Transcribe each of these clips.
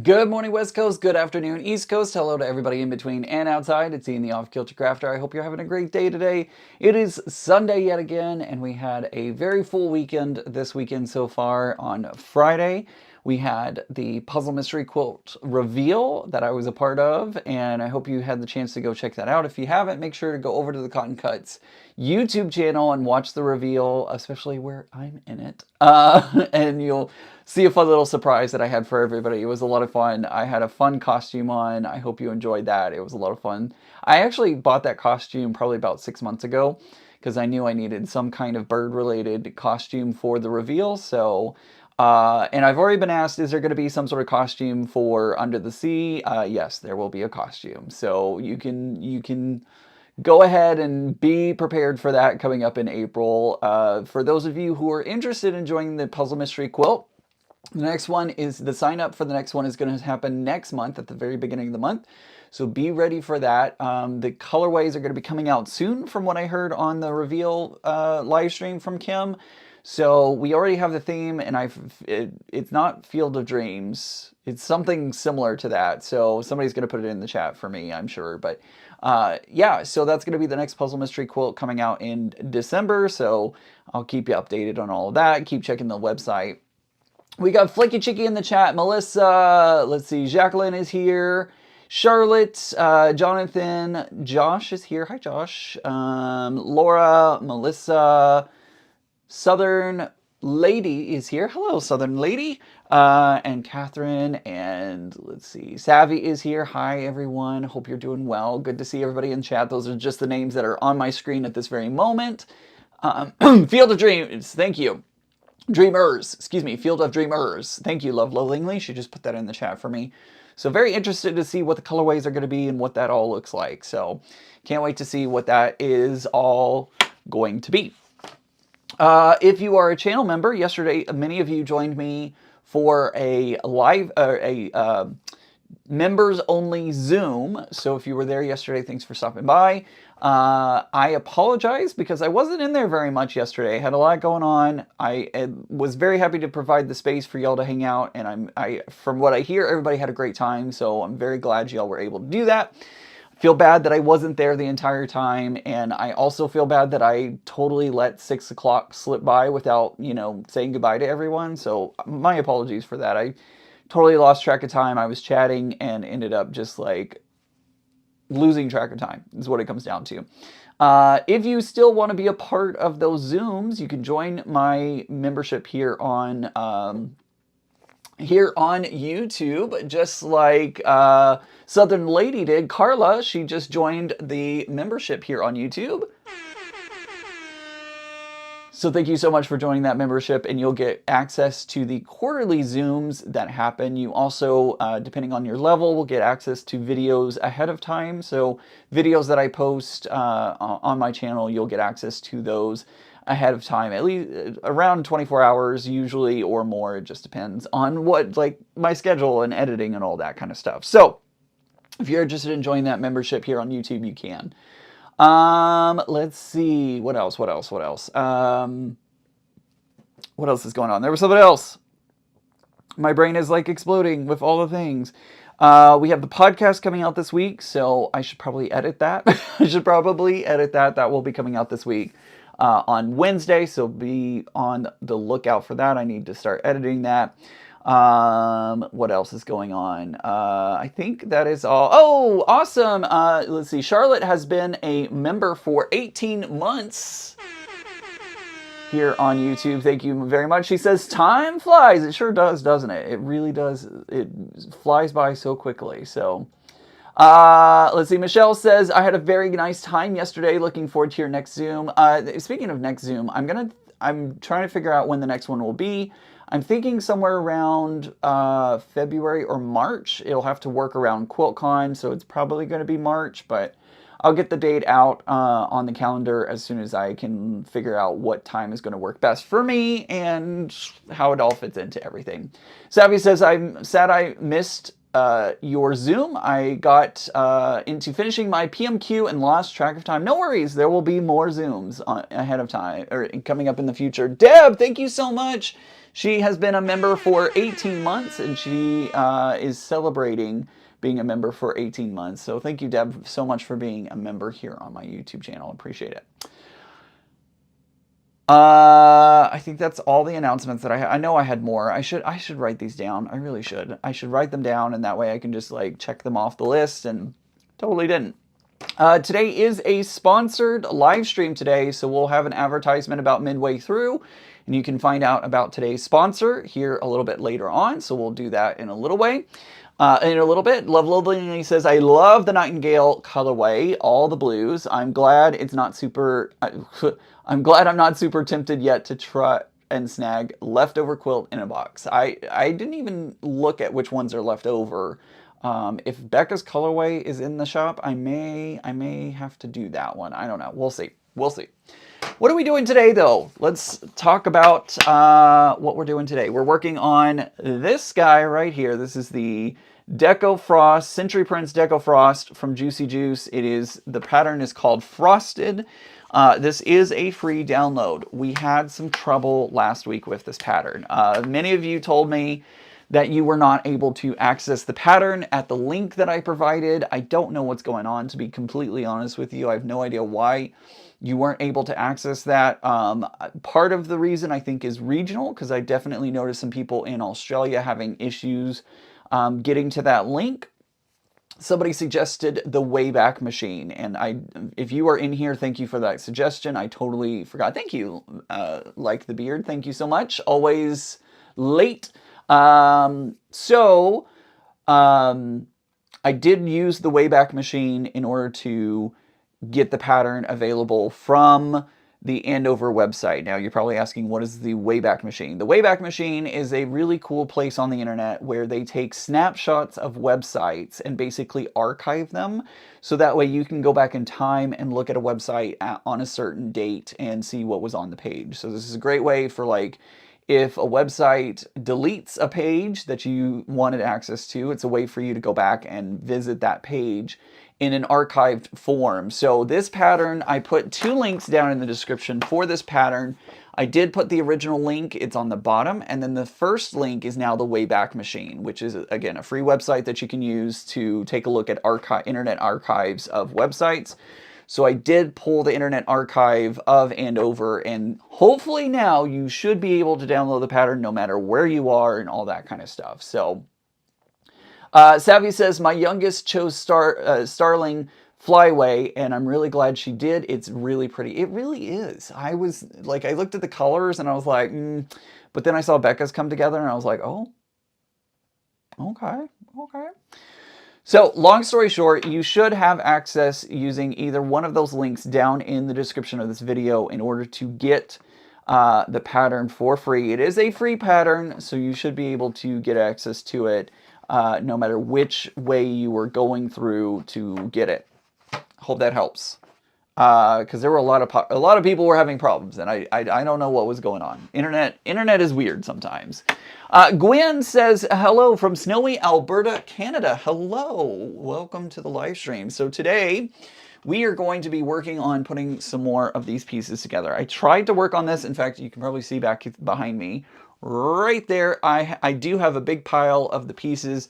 Good morning, West Coast. Good afternoon, East Coast. Hello to everybody in between and outside. It's Ian the Off Kilter Crafter. I hope you're having a great day today. It is Sunday yet again, and we had a very full weekend this weekend so far. On Friday, we had the Puzzle Mystery Quilt reveal that I was a part of, and I hope you had the chance to go check that out. If you haven't, make sure to go over to the Cotton Cuts YouTube channel and watch the reveal, especially where I'm in it. And you'll see a fun little surprise that I had for everybody. It was a lot of fun. I had a fun costume on. I hope you enjoyed that. It was a lot of fun. I actually bought that costume probably about 6 months ago because I knew I needed some kind of bird-related costume for the reveal. So, and I've already been asked, is there going to be some sort of costume for Under the Sea? Yes, there will be a costume. So you can go ahead and be prepared for that coming up in April. For those of you who are interested in joining the Puzzle Mystery Quilt, the next one is, the sign up for the next one is going to happen next month at the very beginning of the month. So be ready for that. The colorways are going to be coming out soon from what I heard on the reveal live stream from Kim. So we already have the theme, and it's not Field of Dreams. It's something similar to that. So somebody's going to put it in the chat for me, I'm sure. But yeah, so that's going to be the next Puzzle Mystery Quilt coming out in December. So I'll keep you updated on all of that. Keep checking the website. We got Flaky Chicky in the chat. Melissa, let's see, Jacqueline is here. Charlotte, Jonathan, Josh is here. Hi, Josh. Laura, Melissa, Southern Lady is here. Hello, Southern Lady. And Catherine, and let's see, Savvy is here. Hi, everyone. Hope you're doing well. Good to see everybody in chat. Those are just the names that are on my screen at this very moment. Field of Dreams, thank you. Dreamers, excuse me, Field of Dreamers. Thank you, Love Lovingly. She just put that in the chat for me. So very interested to see what the colorways are going to be and what that all looks like. So can't wait to see what that is all going to be. If you are a channel member, yesterday many of you joined me for a live, members only Zoom. So if you were there yesterday, thanks for stopping by. I apologize because I wasn't in there very much yesterday. I had a lot going on. I was very happy to provide the space for y'all to hang out, and from what I hear, everybody had a great time. So I'm very glad y'all were able to do that. I feel bad that I wasn't there the entire time, and I also feel bad that I totally let 6 o'clock slip by without, saying goodbye to everyone. So my apologies for that. I totally lost track of time. I was chatting and ended up just like losing track of time is what it comes down to. If you still want to be a part of those Zooms, you can join my membership here on YouTube, just like Southern Lady did. Carla, she just joined the membership here on YouTube. So thank you so much for joining that membership, and you'll get access to the quarterly Zooms that happen. You also, depending on your level, will get access to videos ahead of time. So videos that I post on my channel, you'll get access to those ahead of time, at least around 24 hours usually, or more. It just depends on what, like, my schedule and editing and all that kind of stuff. So if you're interested in joining that membership here on YouTube, you can. Let's see, what else? What else is going on? There was something else. My brain is like exploding with all the things. We have the podcast coming out this week, so I should probably edit that. That will be coming out this week, on Wednesday, so be on the lookout for that. I need to start editing that. What else is going on? I think that is all. Oh, awesome. Let's see. Charlotte has been a member for 18 months here on YouTube. Thank you very much. She says, time flies. It sure does, doesn't it? It really does. It flies by so quickly. So, let's see. Michelle says, I had a very nice time yesterday. Looking forward to your next Zoom. Speaking of next Zoom, I'm trying to figure out when the next one will be. I'm thinking somewhere around February or March. It'll have to work around QuiltCon, so it's probably going to be March, but I'll get the date out on the calendar as soon as I can figure out what time is going to work best for me and how it all fits into everything. Savvy says, I'm sad I missed your Zoom. I got into finishing my PMQ and lost track of time. No worries, there will be more Zooms ahead of time, or coming up in the future. Deb, thank you so much. She has been a member for 18 months, and she is celebrating being a member for 18 months. So thank you, Deb, so much for being a member here on my YouTube channel. Appreciate it. I think that's all the announcements that I know I had more. I should write these down. I really should. I should write them down, and that way I can just like check them off the list, and totally didn't. Today is a sponsored live stream today, so we'll have an advertisement about midway through, and you can find out about today's sponsor here a little bit later on, so we'll do that in a little way. In a little bit. Love Lovely says, I love the Nightingale colorway, all the blues. I'm glad it's not super, I'm glad I'm not super tempted yet to try and snag leftover quilt in a box. I didn't even look at which ones are left over. If Becca's colorway is in the shop, I may have to do that one. I don't know. We'll see. We'll see. What are we doing today, though? Let's talk about what we're doing today. We're working on this guy right here. This is the Deco Frost, Century Prints Deco Frost from Juicy Juice. The pattern is called Frosted. This is a free download. We had some trouble last week with this pattern. Many of you told me that you were not able to access the pattern at the link that I provided. I don't know what's going on, to be completely honest with you. I have no idea why you weren't able to access that. Part of the reason I think is regional, because I definitely noticed some people in Australia having issues getting to that link. Somebody suggested the Wayback Machine, and if you are in here, thank you for that suggestion. I totally forgot. Thank you, Like the Beard. Thank you so much. Always late. I did use the Wayback Machine in order to get the pattern available from the Andover website. Now, you're probably asking, what is the Wayback Machine? The Wayback Machine is a really cool place on the internet where they take snapshots of websites and basically archive them. So that way you can go back in time and look at a website on a certain date and see what was on the page. So this is a great way for, like, if a website deletes a page that you wanted access to, it's a way for you to go back and visit that page in an archived form. So this pattern, I put 2 links down in the description for this pattern. I did put the original link, it's on the bottom, and then the first link is now the Wayback Machine, which is, again, a free website that you can use to take a look at internet archives of websites. So I did pull the Internet Archive of Andover, and hopefully now you should be able to download the pattern no matter where you are and all that kind of stuff. So Savvy says, my youngest chose Starling Flyway, and I'm really glad she did. It's really pretty. It really is. I was like, I looked at the colors and I was like, but then I saw Becca's come together and I was like, oh, okay. So long story short, you should have access using either one of those links down in the description of this video in order to get the pattern for free. It is a free pattern, so you should be able to get access to it no matter which way you were going through to get it. Hope that helps. Because there were a lot of people were having problems, and I don't know what was going on. Internet is weird sometimes. Gwen says hello from snowy Alberta, Canada. Hello, welcome to the live stream. So today we are going to be working on putting some more of these pieces together. I tried to work on this. In fact, you can probably see back behind me, right there. I do have a big pile of the pieces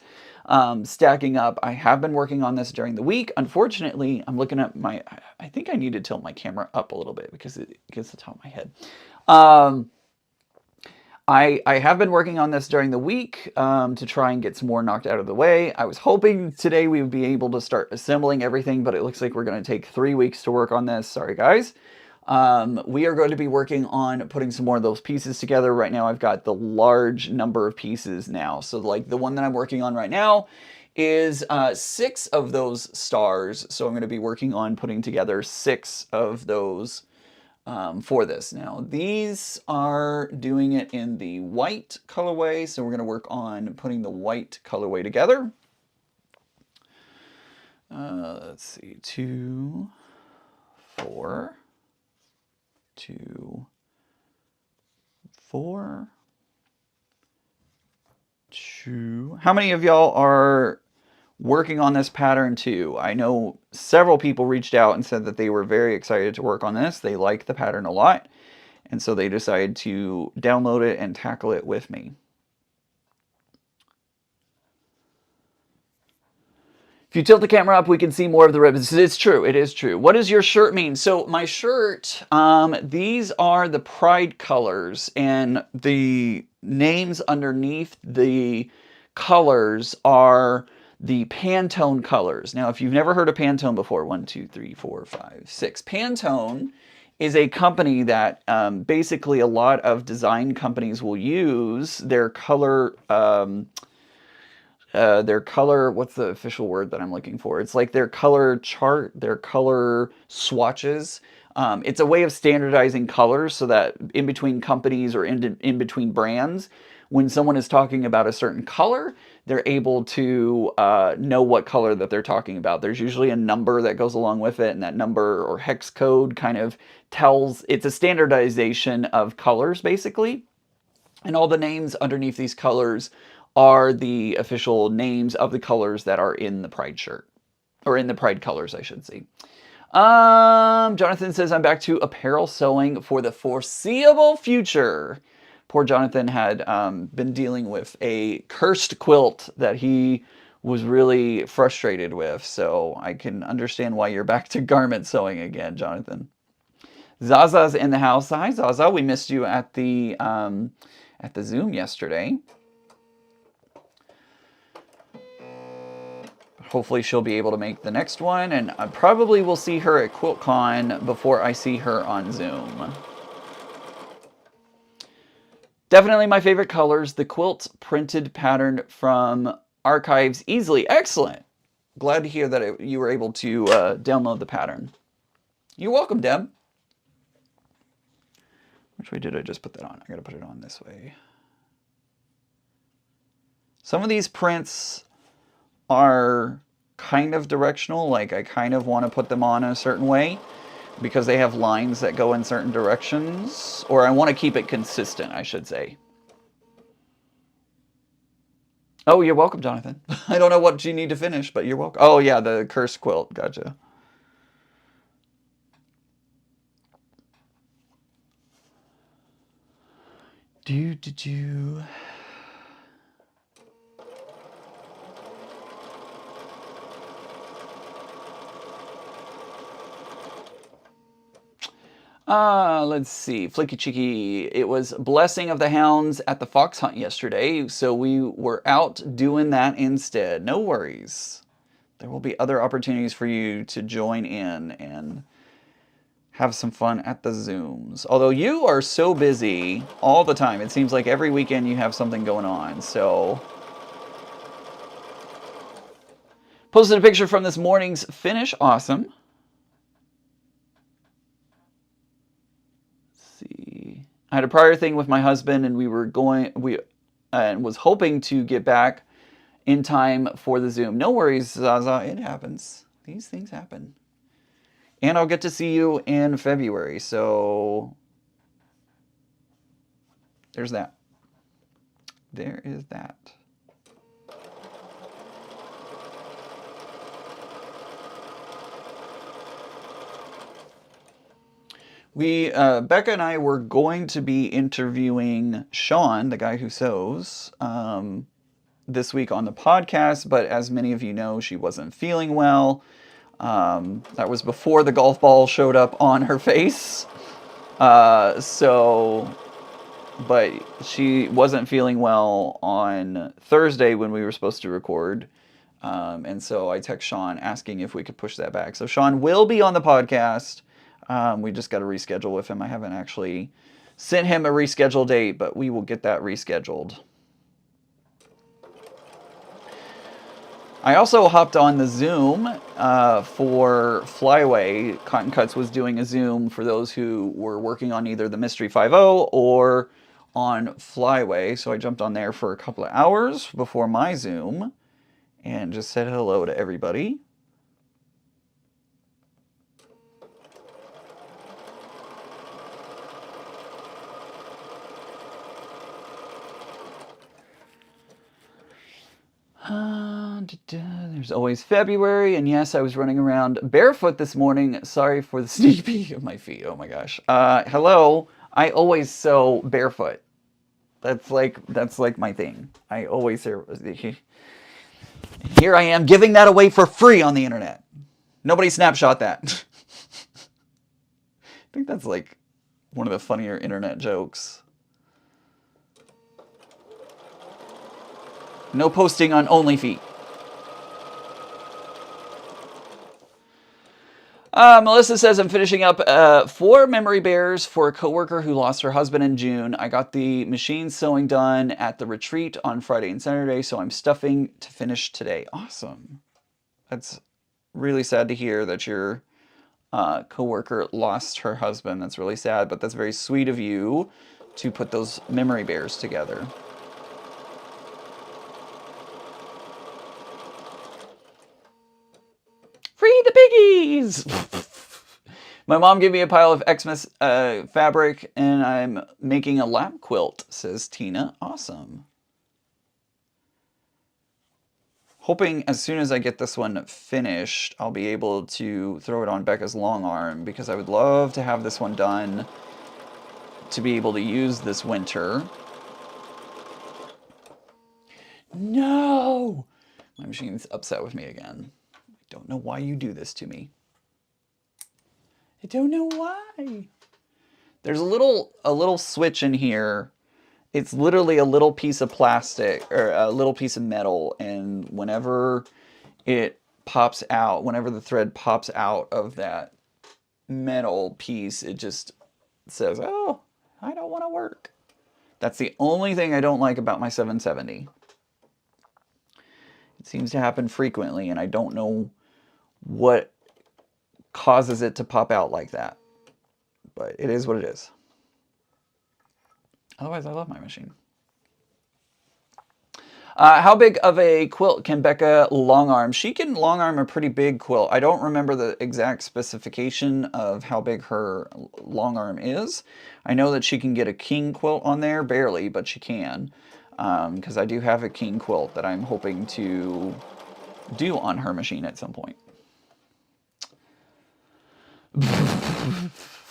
stacking up. I have been working on this during the week. Unfortunately, I'm looking at I think I need to tilt my camera up a little bit because it gets the top of my head. I have been working on this during the week to try and get some more knocked out of the way. I was hoping today we would be able to start assembling everything, but it looks like we're going to take 3 weeks to work on this. Sorry, guys. We are going to be working on putting some more of those pieces together. Right now, I've got the large number of pieces now. So like the one that I'm working on right now is 6 of those stars. So I'm going to be working on putting together 6 of those for this. Now, these are doing it in the white colorway. So we're going to work on putting the white colorway together. Let's see, 2, 4, 2, 4, How many of y'all are working on this pattern too? I know several people reached out and said that they were very excited to work on this. They like the pattern a lot, and so they decided to download it and tackle it with me. If you tilt the camera up, we can see more of the ribbons. It's true. It is true. What does your shirt mean? So my shirt, these are the Pride colors, and the names underneath the colors are the Pantone colors. Now, if you've never heard of Pantone before, 1, 2, 3, 4, 5, 6. Pantone is a company that basically a lot of design companies will use their color. Their color, what's the official word that I'm looking for? It's like their color chart, their color swatches. It's a way of standardizing colors so that in between companies or in between brands, when someone is talking about a certain color, they're able to know what color that they're talking about. There's usually a number that goes along with it, and that number or hex code kind of tells, it's a standardization of colors basically. And all the names underneath these colors are the official names of the colors that are in the Pride shirt. Or in the Pride colors, I should say. Jonathan says, I'm back to apparel sewing for the foreseeable future. Poor Jonathan had been dealing with a cursed quilt that he was really frustrated with. So I can understand why you're back to garment sewing again, Jonathan. Zaza's in the house. Hi, Zaza. We missed you at the Zoom yesterday. Hopefully she'll be able to make the next one, and I probably will see her at QuiltCon before I see her on Zoom. Definitely my favorite colors. The quilt printed pattern from archives easily. Excellent. Glad to hear that you were able to download the pattern. You're welcome, Deb. Which way did I just put that on? I gotta put it on this way. Some of these prints are kind of directional, like I kind of want to put them on a certain way because they have lines that go in certain directions, or I want to keep it consistent, I should say. Oh, you're welcome, Jonathan. I don't know what you need to finish, but you're welcome. Oh yeah, the cursed quilt, gotcha. Do. Let's see. Flicky Cheeky. It was Blessing of the Hounds at the fox hunt yesterday, so we were out doing that instead. No worries. There will be other opportunities for you to join in and have some fun at the Zooms. Although you are so busy all the time. It seems like every weekend you have something going on, so... Posted a picture from this morning's finish. Awesome. I had a prior thing with my husband, and was hoping to get back in time for the Zoom. No worries, Zaza, it happens. These things happen. And I'll get to see you in February, so there's that. There is that. Becca and I were going to be interviewing Sean, the guy who sews, this week on the podcast, but as many of you know, she wasn't feeling well. That was before the golf ball showed up on her face. But she wasn't feeling well on Thursday when we were supposed to record. And so I text Sean asking if we could push that back. So Sean will be on the podcast. We just got to reschedule with him. I haven't actually sent him a reschedule date, but we will get that rescheduled. I also hopped on the Zoom for Flyway. Cotton Cuts was doing a Zoom for those who were working on either the Mystery 5.0 or on Flyway. So I jumped on there for a couple of hours before my Zoom and just said hello to everybody. There's always February, and yes, I was running around barefoot this morning. Sorry for the sneak peek of my feet. Oh my gosh. Hello. I always sew barefoot. That's like my thing. I always here I am giving that away for free on the internet. Nobody snapshot that. I think that's like one of the funnier internet jokes. No posting on Only Feet. Melissa says, I'm finishing up 4 memory bears for a coworker who lost her husband in June. I got the machine sewing done at the retreat on Friday and Saturday, so I'm stuffing to finish today. Awesome. That's really sad to hear that your coworker lost her husband. That's really sad, but that's very sweet of you to put those memory bears together. Free the piggies! My mom gave me a pile of Xmas fabric, and I'm making a lap quilt, says Tina. Awesome. Hoping as soon as I get this one finished, I'll be able to throw it on Becca's long arm, because I would love to have this one done to be able to use this winter. No! My machine's upset with me again. Don't know why you do this to me. I don't know why. There's a little switch in here. It's literally a little piece of plastic or a little piece of metal, and whenever it pops out, whenever the thread pops out of that metal piece, it just says, "Oh, I don't want to work." That's the only thing I don't like about my 770. It seems to happen frequently, and I don't know what causes it to pop out like that. But it is what it is. Otherwise, I love my machine. How big of a quilt can Becca long arm? She can long arm a pretty big quilt. I don't remember the exact specification of how big her long arm is. I know that she can get a king quilt on there, barely, but she can. Because I do have a king quilt that I'm hoping to do on her machine at some point.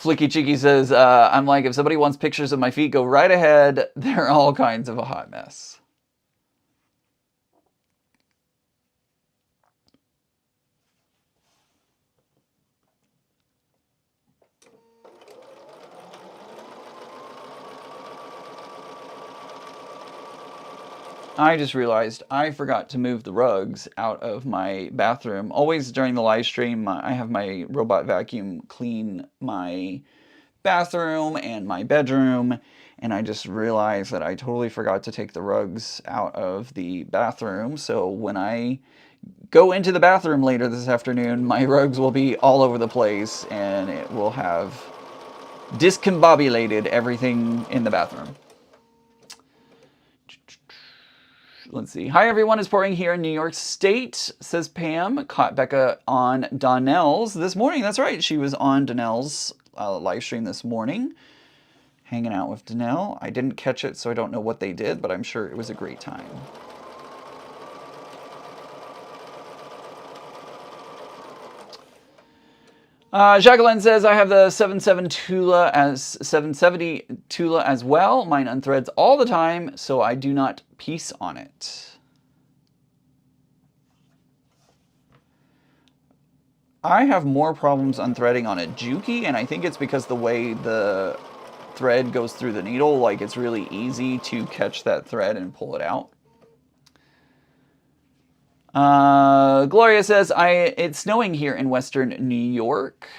Flicky Cheeky says, I'm like, if somebody wants pictures of my feet, go right ahead. They're all kinds of a hot mess. I just realized I forgot to move the rugs out of my bathroom. Always during the live stream, I have my robot vacuum clean my bathroom and my bedroom, and I just realized that I totally forgot to take the rugs out of the bathroom. So when I go into the bathroom later this afternoon, my rugs will be all over the place, and it will have discombobulated everything in the bathroom. Let's see. Hi, everyone. It's pouring here in New York State, says Pam. Caught Becca on Donnell's this morning. That's right. She was on Donnell's live stream this morning, hanging out with Donnell. I didn't catch it, so I don't know what they did, but I'm sure it was a great time. Jacqueline says, I have the 770 Tula as well. Mine unthreads all the time, so I do not piece on it. I have more problems unthreading on a Juki, and I think it's because the way the thread goes through the needle, like it's really easy to catch that thread and pull it out. Gloria says, it's snowing here in western New York.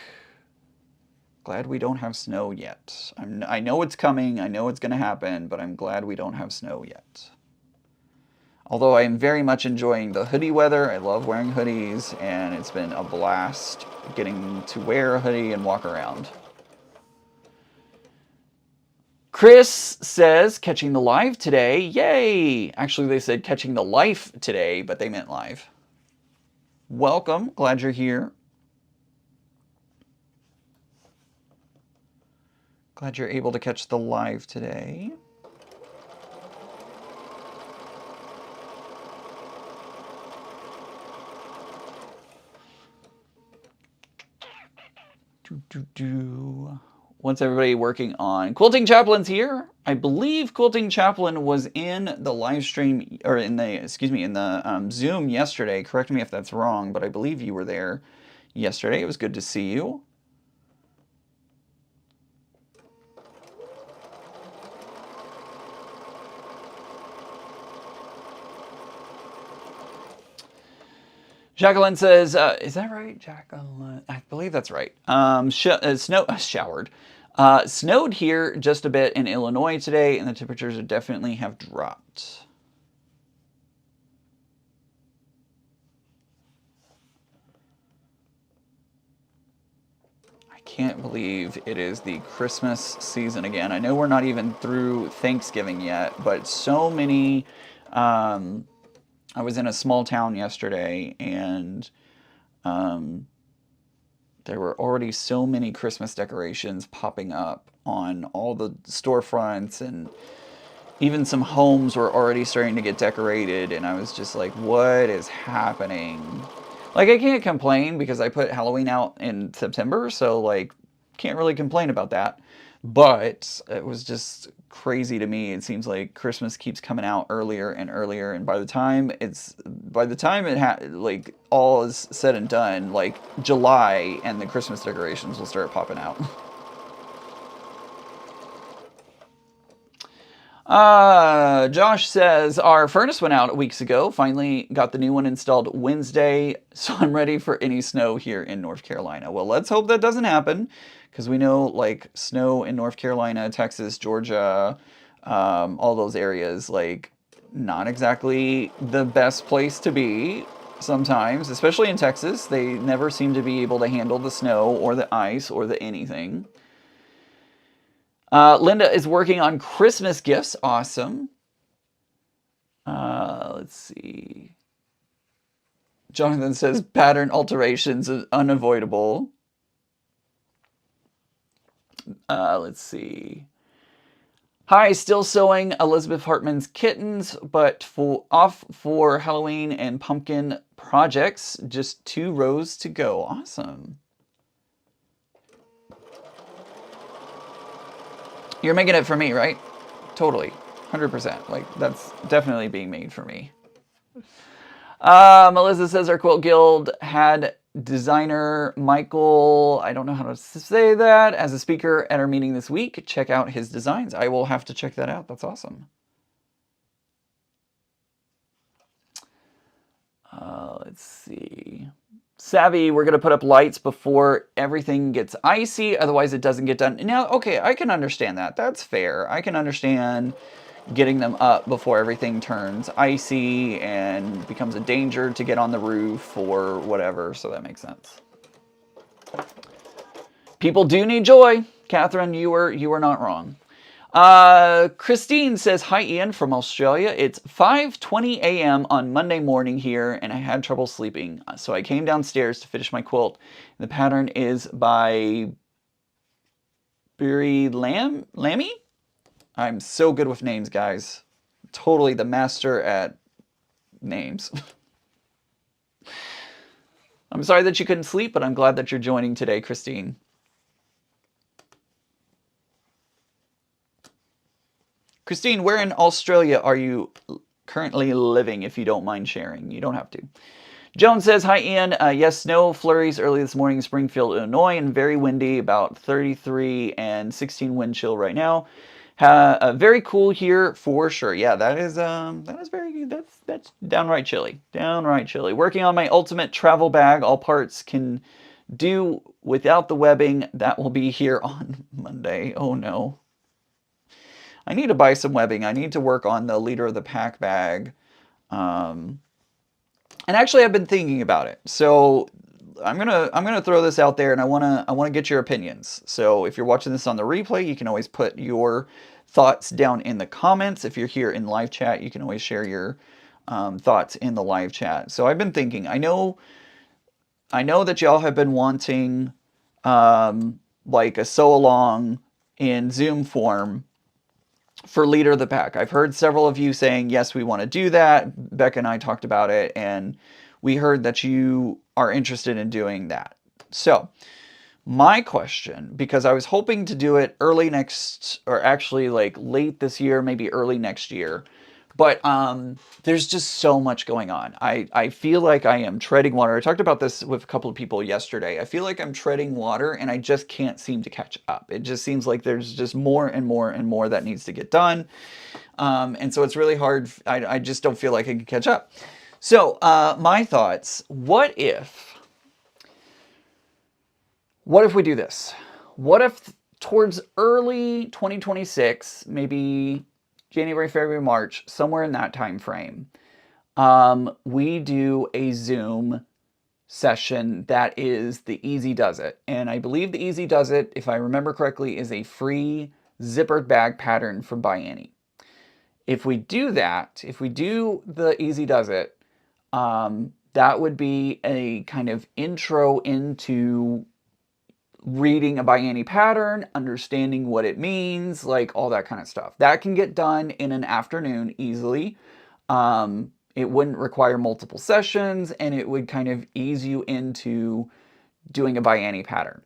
Glad we don't have snow yet. I know it's coming. I know it's going to happen, but I'm glad we don't have snow yet. Although I am very much enjoying the hoodie weather. I love wearing hoodies, and it's been a blast getting to wear a hoodie and walk around. Chris says, catching the live today. Yay! Actually, they said catching the life today, but they meant live. Welcome. Glad you're here. Glad you're able to catch the live today. What's everybody working on? Quilting Chaplain's here. I believe Quilting Chaplain was in the live stream, or in the Zoom yesterday. Correct me if that's wrong, but I believe you were there yesterday. It was good to see you. Jacqueline says, is that right, Jacqueline? I believe that's right. Snowed here just a bit in Illinois today, and the temperatures definitely have dropped. I can't believe it is the Christmas season again. I know we're not even through Thanksgiving yet, but so many... I was in a small town yesterday, and there were already so many Christmas decorations popping up on all the storefronts, and even some homes were already starting to get decorated, and I was just like, what is happening? Like, I can't complain because I put Halloween out in September, so, like, can't really complain about that. But it was just crazy to me. It seems like Christmas keeps coming out earlier and earlier, and by the time like all is said and done, like July, and the Christmas decorations will start popping out. Josh says, our furnace went out weeks ago. Finally got the new one installed Wednesday, so I'm ready for any snow here in North Carolina. Well, let's hope that doesn't happen, because we know, like, snow in North Carolina, Texas, Georgia, all those areas, like, not exactly the best place to be sometimes, especially in Texas. They never seem to be able to handle the snow or the ice or the anything. Linda is working on Christmas gifts. Awesome. Let's see. Jonathan says pattern alterations is unavoidable. Let's see. Hi, still sewing Elizabeth Hartman's kittens, but off for Halloween and pumpkin projects. Just 2 rows to go. Awesome. You're making it for me, right? Totally. 100%. Like, that's definitely being made for me. Melissa says our quilt guild had designer Michael, I don't know how to say that, as a speaker at our meeting this week. Check out his designs. I will have to check that out. That's awesome. Let's see. Savvy, we're going to put up lights before everything gets icy, otherwise it doesn't get done. Now, okay, I can understand that. That's fair. I can understand getting them up before everything turns icy and becomes a danger to get on the roof or whatever, so that makes sense. People do need joy. Catherine, you were not wrong. Christine says, hi Ian from Australia. It's 5:20 a.m. on Monday morning here, and I had trouble sleeping. So I came downstairs to finish my quilt. The pattern is by Barry Lammy? I'm so good with names, guys. Totally the master at names. I'm sorry that you couldn't sleep, but I'm glad that you're joining today, Christine. Christine, where in Australia are you currently living, if you don't mind sharing? You don't have to. Joan says, hi Ian. Yes, snow flurries early this morning in Springfield, Illinois, and very windy, about 33 and 16 wind chill right now. Very cool here for sure. Yeah, that is very good. That's downright chilly. Downright chilly. Working on my ultimate travel bag. All parts can do without the webbing. That will be here on Monday. Oh no. I need to buy some webbing. I need to work on the leader of the pack bag. And actually I've been thinking about it. So I'm gonna throw this out there, and I wanna get your opinions. So if you're watching this on the replay, you can always put your thoughts down in the comments. If you're here in live chat, you can always share your thoughts in the live chat. So I've been thinking, I know that y'all have been wanting like a sew along in Zoom form for leader of the pack. I've heard several of you saying, yes, we want to do that. Becca and I talked about it, and we heard that you are interested in doing that. So My question, because I was hoping to do it early next, or actually like late this year, maybe early next year, but there's just so much going on. I feel like I am treading water. I talked about this with a couple of people yesterday. I feel like I'm treading water and I just can't seem to catch up. It just seems like there's just more and more and more that needs to get done. And so it's really hard. I just don't feel like I can catch up. So my thoughts, what if we do this? What if towards early 2026, maybe January, February, March, somewhere in that time frame, we do a Zoom session that is the Easy Does It. And I believe the Easy Does It, if I remember correctly, is a free zippered bag pattern from By Annie. If we do that, if we do the Easy Does It, that would be a kind of intro into reading a By Annie pattern, understanding what it means, like all that kind of stuff. That can get done in an afternoon easily. It wouldn't require multiple sessions, and it would kind of ease you into doing a By Annie pattern.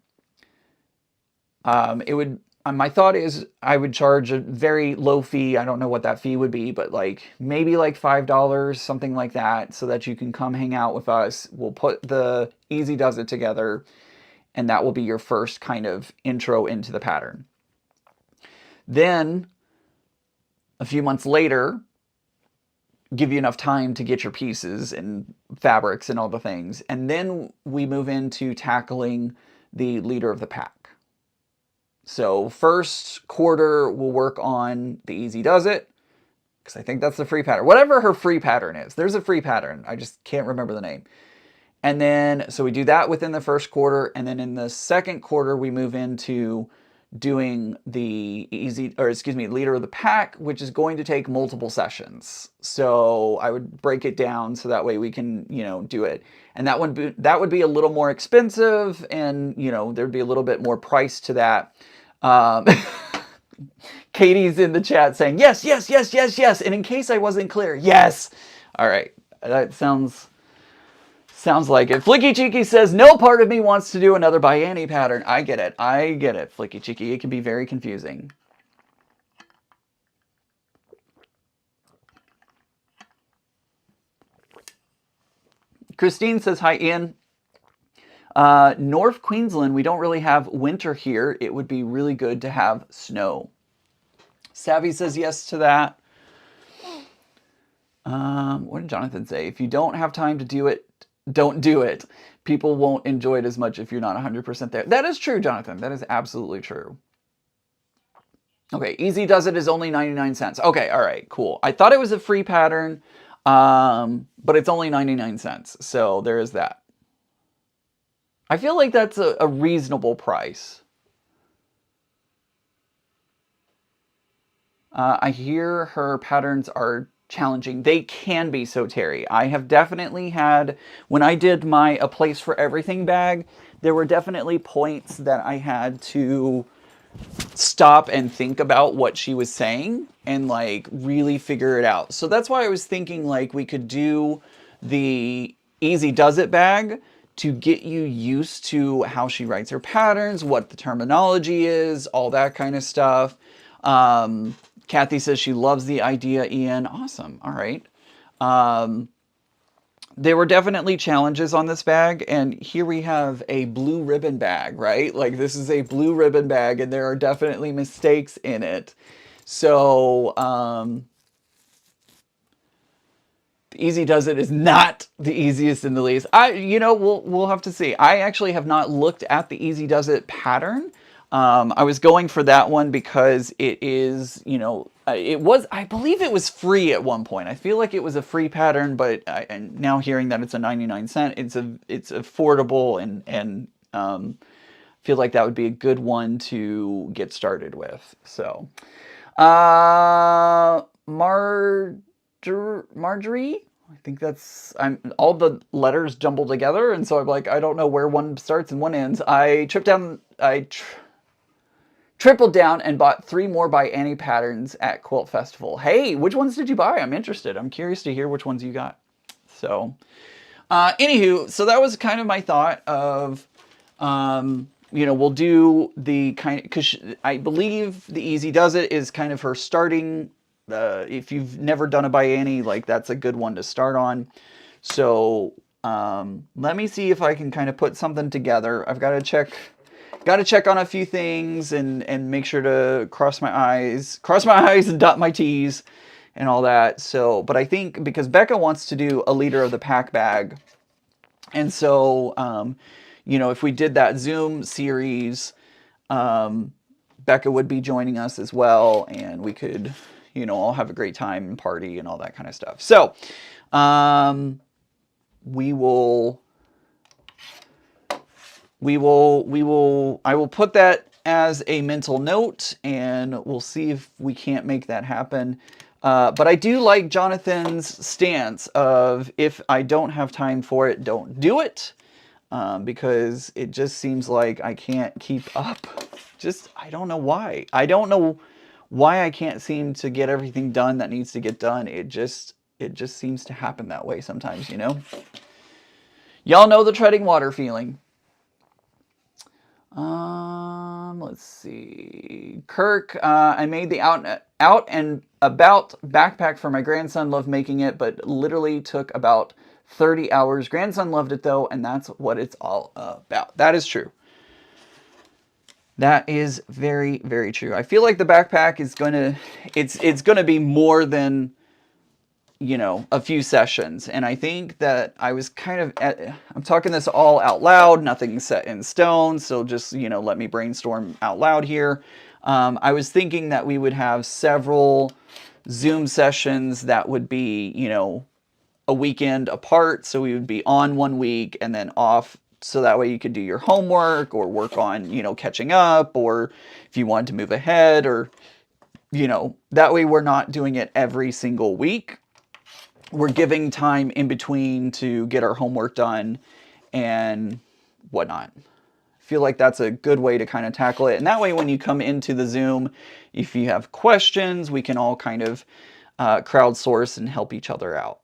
My thought is I would charge a very low fee. I don't know what that fee would be, but like maybe like $5, something like that, so that you can come hang out with us. We'll put the Easy Does It together, and that will be your first kind of intro into the pattern. Then, a few months later, give you enough time to get your pieces and fabrics and all the things. And then we move into tackling the leader of the pack. So first quarter, we'll work on the Easy Does It, because I think that's the free pattern. Whatever her free pattern is. There's a free pattern. I just can't remember the name. And then, so we do that within the first quarter, and then in the second quarter, we move into doing the leader of the pack, which is going to take multiple sessions. So I would break it down so that way we can, do it. And that would be a little more expensive, and, there'd be a little bit more price to that. Katie's in the chat saying, yes, yes, yes, yes, yes. And in case I wasn't clear, yes. All right. That sounds like it. Flicky Cheeky says, no part of me wants to do another By Annie pattern. I get it, Flicky Cheeky. It can be very confusing. Christine says, hi, Ian. North Queensland, we don't really have winter here. It would be really good to have snow. Savvy says yes to that. What did Jonathan say? If you don't have time to do it, don't do it. People won't enjoy it as much if you're not 100% there. That is true, Jonathan. That is absolutely true. Okay, Easy Does It is only 99 cents. Okay, all right, cool. I thought it was a free pattern, but it's only 99 cents. So there is that. I feel like that's a reasonable price. I hear her patterns are challenging. They can be, so Terry. I have definitely had, when I did my A Place for Everything bag, there were definitely points that I had to stop and think about what she was saying and like really figure it out. So that's why I was thinking like we could do the Easy Does It bag to get you used to how she writes her patterns, what the terminology is, all that kind of stuff. Kathy says she loves the idea, Ian. Awesome. All right. There were definitely challenges on this bag, and here we have a blue ribbon bag, right? Like this is a blue ribbon bag, and there are definitely mistakes in it. So, the Easy Does It is not the easiest in the least. We'll have to see. I actually have not looked at the Easy Does It pattern. I was going for that one because it is, I believe it was free at one point. I feel like it was a free pattern, but and now hearing that it's a 99 cent, it's affordable and feel like that would be a good one to get started with. So, Marjorie, I think I'm all the letters jumbled together, and so I'm like, I don't know where one starts and one ends. I tripled down and bought 3 more By Annie patterns at Quilt Festival. Hey, which ones did you buy? I'm interested. I'm curious to hear which ones you got. So, anywho, so that was kind of my thought of, you know, we'll do the kind of, because I believe the Easy Does It is kind of her starting, if you've never done a biannie, like that's a good one to start on. So let me see if I can kind of put something together. I've got to check on a few things and make sure to cross my I's and dot my T's and all that. So, but I think because Becca wants to do a leader of the pack bag, and so, you know, if we did that Zoom series, Becca would be joining us as well, and we could, you know, all have a great time and party and all that kind of stuff. So, I will put that as a mental note, and we'll see if we can't make that happen. But I do like Jonathan's stance of, if I don't have time for it, don't do it. Because it just seems like I can't keep up. I don't know why. I don't know why I can't seem to get everything done that needs to get done. It just seems to happen that way sometimes, you know? Y'all know the treading water feeling. Let's see. Kirk, I made the out and about backpack for my grandson. Loved making it, but literally took about 30 hours. Grandson loved it though, and that's what it's all about. That is true. That is very, very true. I feel like the backpack is it's gonna be more than, you know, a few sessions. And I think that I was kind of I'm talking this all out loud, nothing set in stone, so just, you know, let me brainstorm out loud here. I was thinking that we would have several Zoom sessions that would be, you know, a weekend apart. So we would be on one week and then off. So that way you could do your homework or work on, you know, catching up, or if you wanted to move ahead, or, you know, that way we're not doing it every single week. We're giving time in between to get our homework done and whatnot. I feel like that's a good way to kind of tackle it. And that way when you come into the Zoom, if you have questions, we can all kind of crowdsource and help each other out.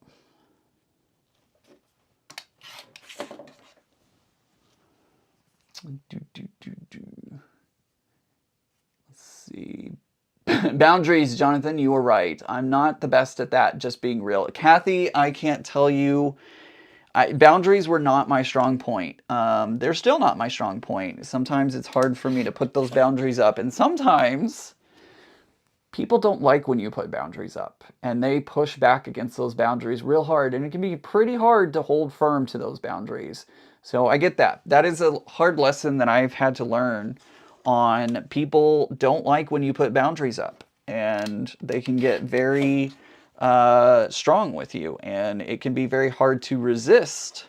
Let's see. Boundaries, Jonathan, you were right. I'm not the best at that, just being real. Kathy, I can't tell you. Boundaries were not my strong point. They're still not my strong point. Sometimes it's hard for me to put those boundaries up, and sometimes people don't like when you put boundaries up, and they push back against those boundaries real hard, and it can be pretty hard to hold firm to those boundaries. So I get that. That is a hard lesson that I've had to learn on. People don't like when you put boundaries up, and they can get very strong with you, and it can be very hard to resist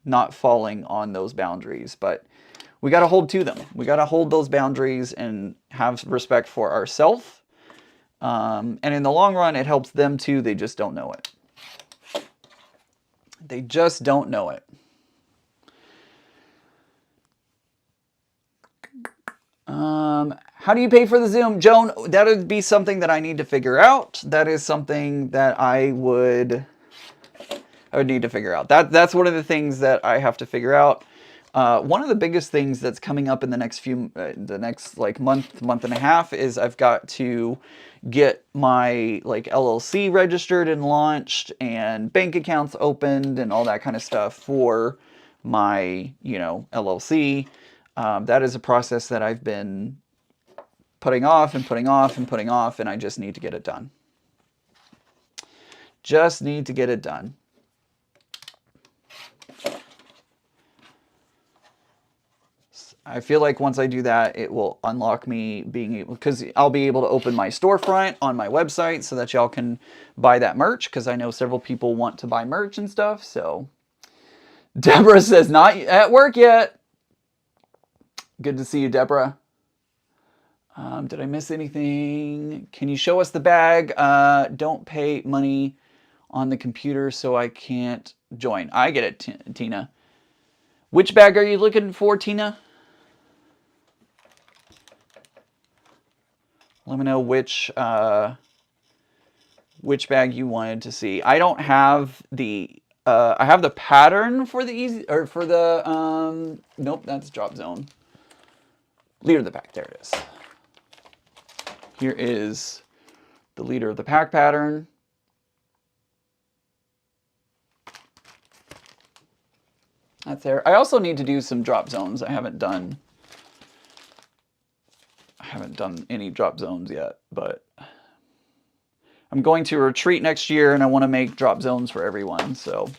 not falling on those boundaries. But we got to hold to them. We got to hold those boundaries and have respect for ourselves. And in the long run, it helps them too. They just don't know it. They just don't know it. How do you pay for the Zoom? Joan, that would be something that I need to figure out. That is something that I would need to figure out. That's one of the things that I have to figure out. One of the biggest things that's coming up in the next like month and a half is I've got to get my like LLC registered and launched, and bank accounts opened and all that kind of stuff for my, you know, LLC. That is a process that I've been putting off and putting off and putting off, and I just need to get it done. Just need to get it done. I feel like once I do that, it will unlock me being able, because I'll be able to open my storefront on my website so that y'all can buy that merch, because I know several people want to buy merch and stuff. So Deborah says, not at work yet. Good to see you, Deborah. Did I miss anything? Can you show us the bag? Don't pay money on the computer, so I can't join. I get it, Tina. Which bag are you looking for, Tina? Let me know which bag you wanted to see. I don't have the I have the pattern for the easy, or for the nope, that's drop zone. Leader of the pack, there it is. Here is the leader of the pack pattern. That's there. I also need to do some drop zones. I haven't done any drop zones yet, but I'm going to a retreat next year and I want to make drop zones for everyone, so.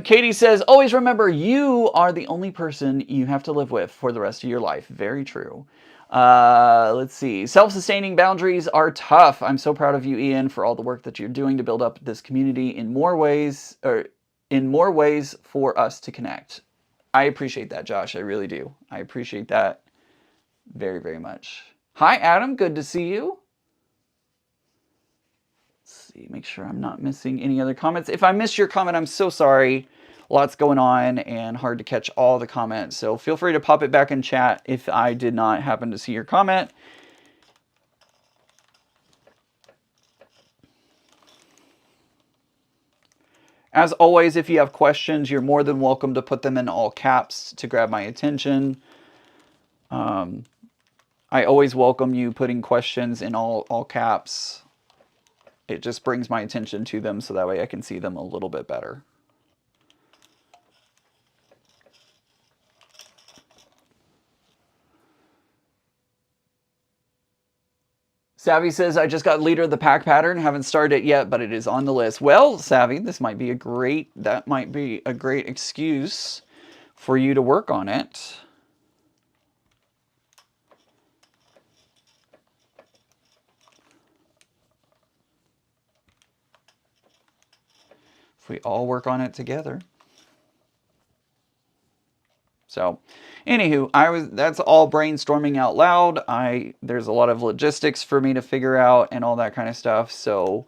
Katie says, always remember you are the only person you have to live with for the rest of your life. Very true. Let's see. Self-sustaining boundaries are tough. I'm so proud of you, Ian, for all the work that you're doing to build up this community in more ways for us to connect. I appreciate that, Josh. I really do. I appreciate that very, very much. Hi, Adam. Good to see you. See, make sure I'm not missing any other comments. If I missed your comment, I'm so sorry. Lots going on and hard to catch all the comments. So feel free to pop it back in chat if I did not happen to see your comment. As always, if you have questions, you're more than welcome to put them in all caps to grab my attention. I always welcome you putting questions in all caps. It just brings my attention to them so that way I can see them a little bit better. Savvy says, I just got leader of the pack pattern. Haven't started it yet, but it is on the list. Well, Savvy, that might be a great excuse for you to work on it. If we all work on it together. So, anywho, that's all brainstorming out loud. There's a lot of logistics for me to figure out and all that kind of stuff. So,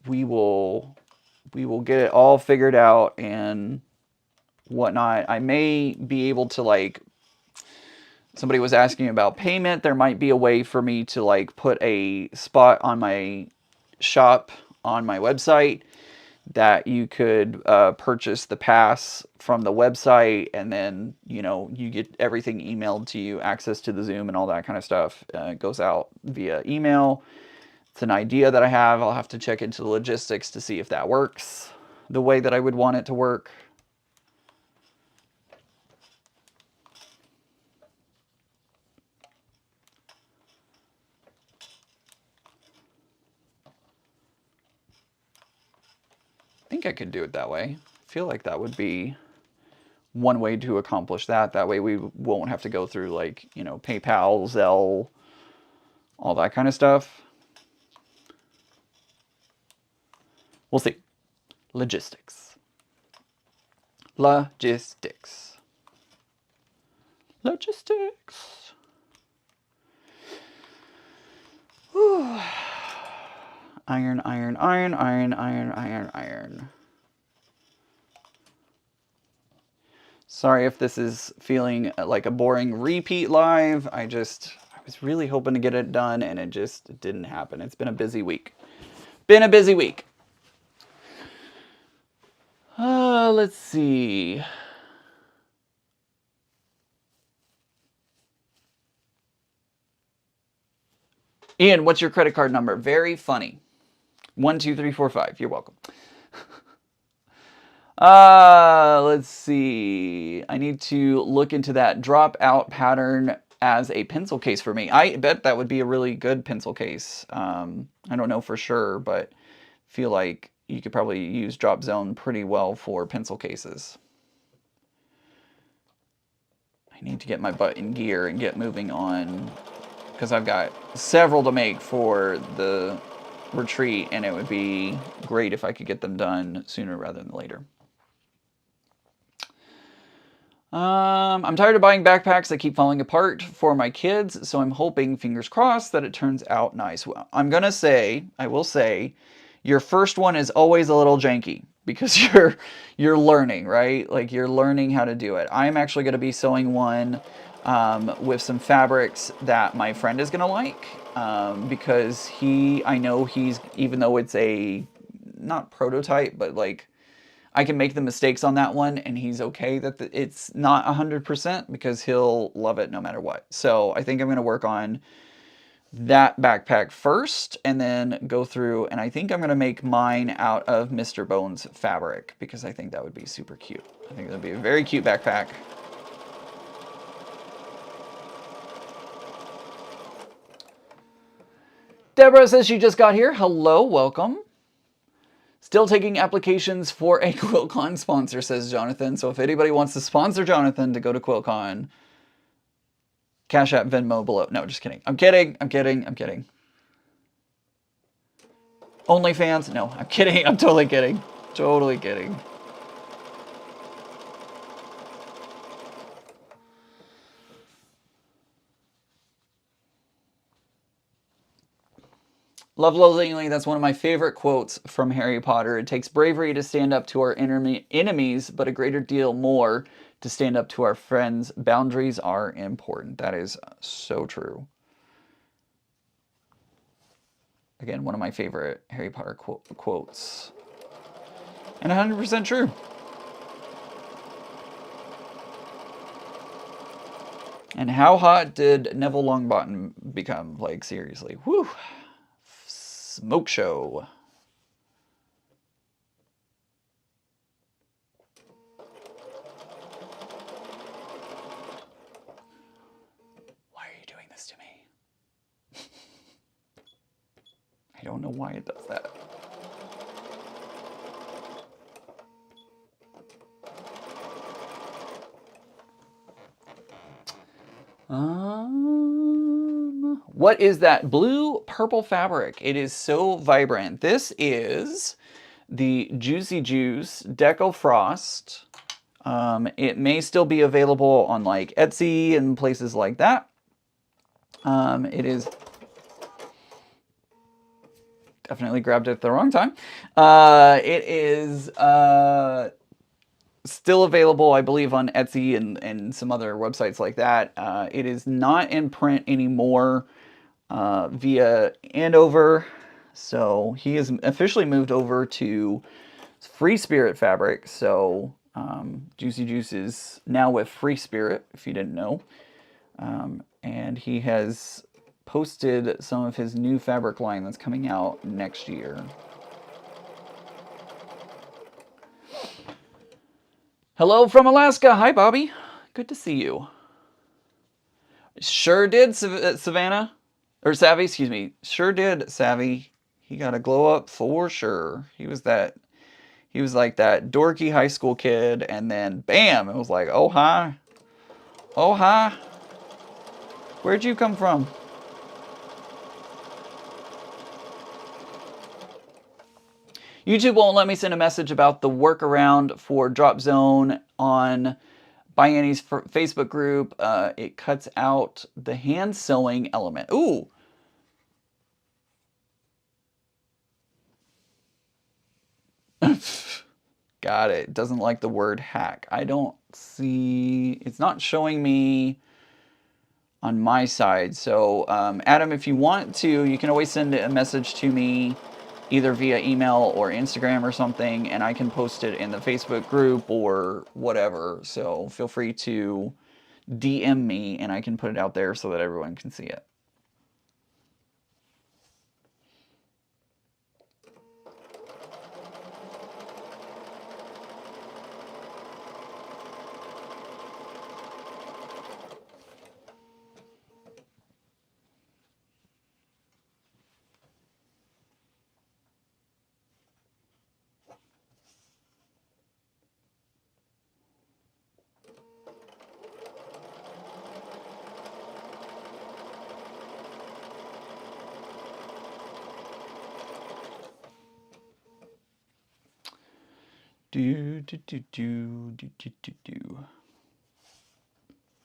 we will get it all figured out and whatnot. I may be able to, like, somebody was asking about payment. There might be a way for me to, like, put a spot on my shop on my website that you could purchase the pass from the website, and then, you know, you get everything emailed to you, access to the Zoom and all that kind of stuff. It goes out via email. It's an idea that I have. I'll have to check into the logistics to see if that works the way that I would want it to work. I think I could do it that way. I feel like that would be one way to accomplish that. That way we won't have to go through, like, you know, PayPal, Zelle, all that kind of stuff. We'll see. Logistics. Logistics. Logistics. Whew. Iron, iron, iron, iron, iron, iron, iron. Sorry if this is feeling like a boring repeat live. I was really hoping to get it done and it just didn't happen. It's been a busy week. Been a busy week. Let's see. Ian, what's your credit card number? Very funny. 12345. You're welcome. Let's see. I need to look into that dropout pattern as a pencil case for me. I bet that would be a really good pencil case. I don't know for sure, but feel like you could probably use drop zone pretty well for pencil cases. I need to get my butt in gear and get moving on, because I've got several to make for the retreat, and it would be great if I could get them done sooner rather than later. I'm tired of buying backpacks that keep falling apart for my kids, so I'm hoping, fingers crossed, that it turns out nice. Well, I will say, your first one is always a little janky because you're learning, right? Like, you're learning how to do it. I'm actually going to be sewing one with some fabrics that my friend is going to like, because I know he's, even though it's a, not prototype, but like, I can make the mistakes on that one, and he's okay that it's not 100% because he'll love it no matter what. So I think I'm going to work on that backpack first and then go through, and I think I'm going to make mine out of Mr. Bones fabric because I think that would be super cute. I think that would be a very cute backpack. Deborah says she just got here. Hello, welcome. Still taking applications for a QuiltCon sponsor, says Jonathan. So if anybody wants to sponsor Jonathan to go to QuiltCon, Cash App, Venmo below. No, just kidding. I'm kidding. OnlyFans? No, I'm kidding. I'm totally kidding. Totally kidding. Love lovingly, that's one of my favorite quotes from Harry Potter. It takes bravery to stand up to our enemies, but a greater deal more to stand up to our friends. Boundaries are important. That is so true. Again, one of my favorite Harry Potter quotes. And 100% true. And how hot did Neville Longbottom become? Like, seriously. Whew. Smoke show. Why are you doing this to me? I don't know why it does that. What is that blue purple fabric? It is so vibrant. This is the Juicy Juice Deco Frost. It may still be available on like Etsy and places like that. It is definitely grabbed it at the wrong time. It is still available, I believe, on Etsy and some other websites like that. It is not in print anymore via Andover. So he has officially moved over to Free Spirit Fabric. So Juicy Juice is now with Free Spirit, if you didn't know. And he has posted some of his new fabric line that's coming out next year. Hello from Alaska. Hi, Bobby. Good to see you. Sure did, Savannah. Or Savvy, excuse me. Sure did, Savvy. He got a glow up for sure. He was like that dorky high school kid, and then bam, it was like, oh hi. Oh hi. Where'd you come from? YouTube won't let me send a message about the workaround for Drop Zone on Bianni's Facebook group. It cuts out the hand sewing element. Ooh. Got it. Doesn't like the word hack. I don't see, it's not showing me on my side. So Adam, if you want to, you can always send a message to me either via email or Instagram or something, and I can post it in the Facebook group or whatever. So feel free to DM me and I can put it out there so that everyone can see it.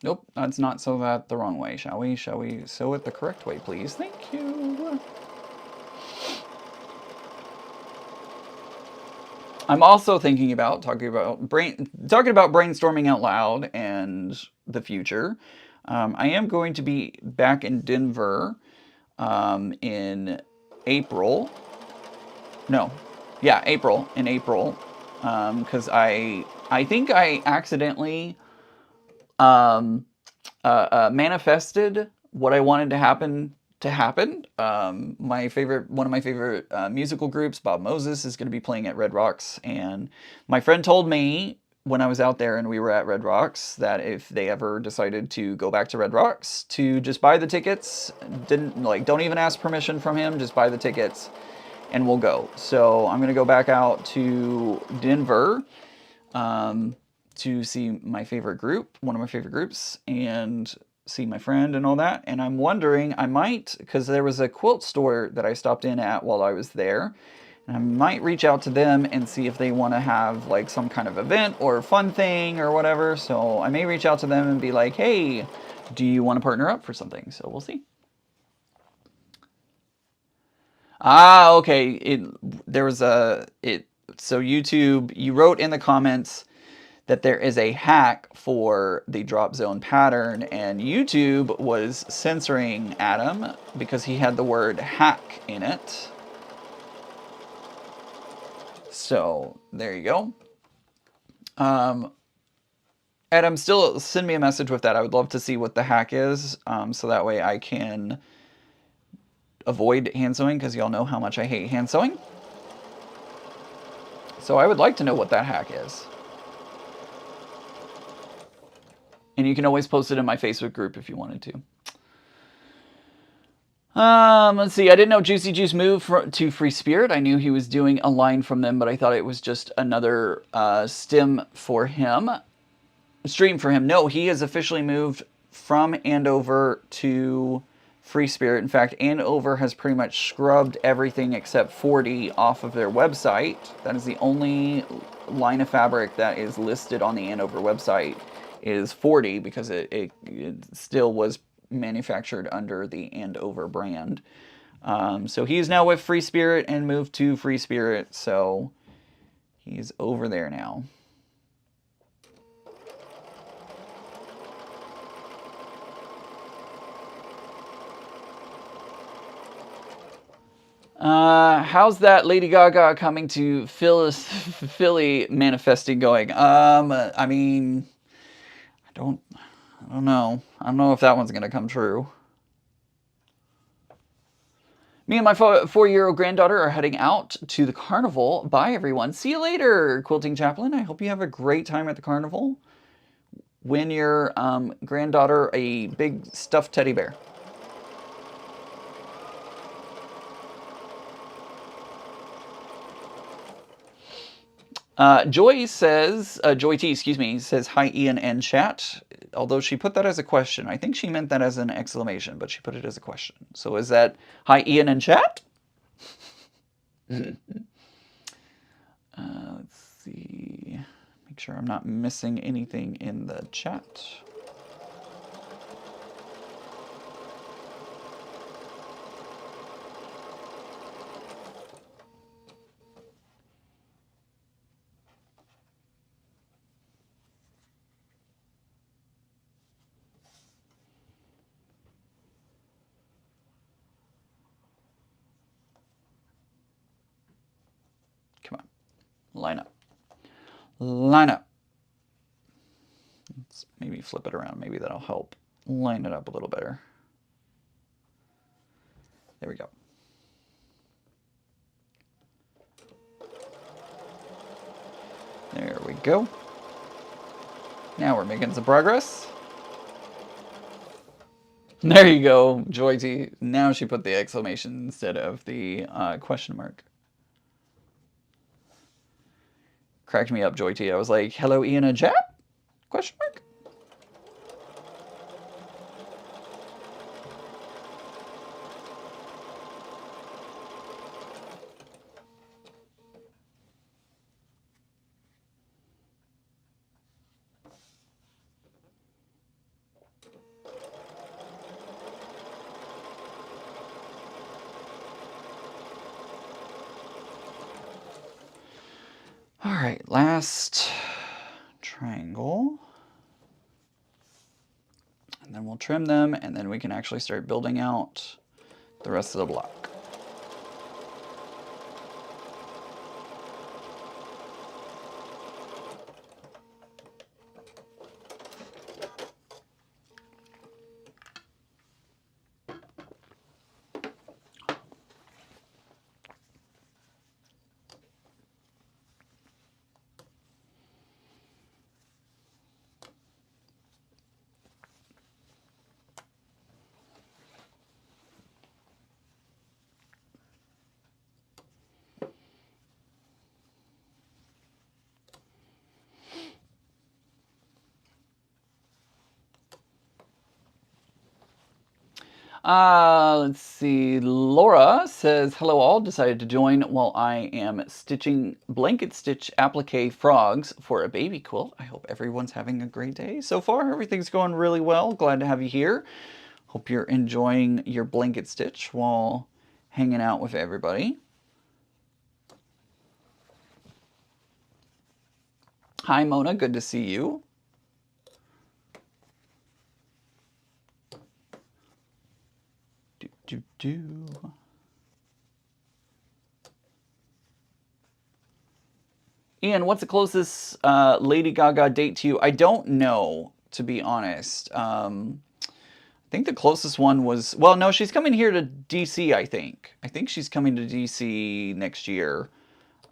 Nope, let's not sew that the wrong way, shall we? Shall we sew it the correct way, please? Thank you. I'm also thinking about talking about brainstorming out loud and the future. I am going to be back in Denver in April. No, yeah, April. In April. because I think I accidentally manifested what I wanted to happen. One of my favorite musical groups, Bob Moses, is going to be playing at Red Rocks, and my friend told me when I was out there and we were at Red Rocks that if they ever decided to go back to Red Rocks, to just buy the tickets. Don't even ask permission from him, just buy the tickets and we'll go. So I'm gonna go back out to Denver to see my favorite group, one of my favorite groups, and see my friend and all that. And I'm wondering, I might, because there was a quilt store that I stopped in at while I was there, and I might reach out to them and see if they want to have like some kind of event or fun thing or whatever. So I may reach out to them and be like, hey, do you want to partner up for something? So we'll see. Ah, okay. So YouTube, you wrote in the comments that there is a hack for the drop zone pattern, and YouTube was censoring Adam because he had the word hack in it. So there you go. Adam, still send me a message with that. I would love to see what the hack is, so that way I can avoid hand sewing, because y'all know how much I hate hand sewing. So I would like to know what that hack is. And you can always post it in my Facebook group if you wanted to. Let's see. I didn't know Juicy Juice moved to Free Spirit. I knew he was doing a line from them, but I thought it was just another stream for him. No, he has officially moved from Andover to Free Spirit. In fact, Andover has pretty much scrubbed everything except 40 off of their website. That is the only line of fabric that is listed on the Andover website, is 40, because it still was manufactured under the Andover brand. So he's now with Free Spirit and moved to Free Spirit, so he's over there now. How's that Lady Gaga coming to Philly manifesting going? I mean, I don't know. I don't know if that one's gonna come true. Me and my 4-year-old granddaughter are heading out to the carnival. Bye, everyone. See you later, Quilting Chaplain. I hope you have a great time at the carnival. Win your granddaughter a big stuffed teddy bear. Joy says, Joy T, excuse me, says, hi Ian and chat. Although she put that as a question. I think she meant that as an exclamation, but she put it as a question. So is that, hi Ian and chat? Let's see. Make sure I'm not missing anything in the chat. Come on. Line up. Line up. Let's maybe flip it around. Maybe that'll help line it up a little better. There we go. There we go. Now we're making some progress. There you go, Joy T. Now she put the exclamation instead of the question mark. Cracked me up, Joy T. I was like, hello, Ian and chat? Question mark? All right, last triangle. And then we'll trim them, and then we can actually start building out the rest of the block. Let's see. Laura says, hello all. Decided to join while I am stitching blanket stitch applique frogs for a baby quilt. I hope everyone's having a great day so far. Everything's going really well. Glad to have you here. Hope you're enjoying your blanket stitch while hanging out with everybody. Hi, Mona. Good to see you. Ian, what's the closest Lady Gaga date to you? I don't know, to be honest. I think the closest one was, well, no, she's coming here to DC, I think. I think she's coming to DC next year,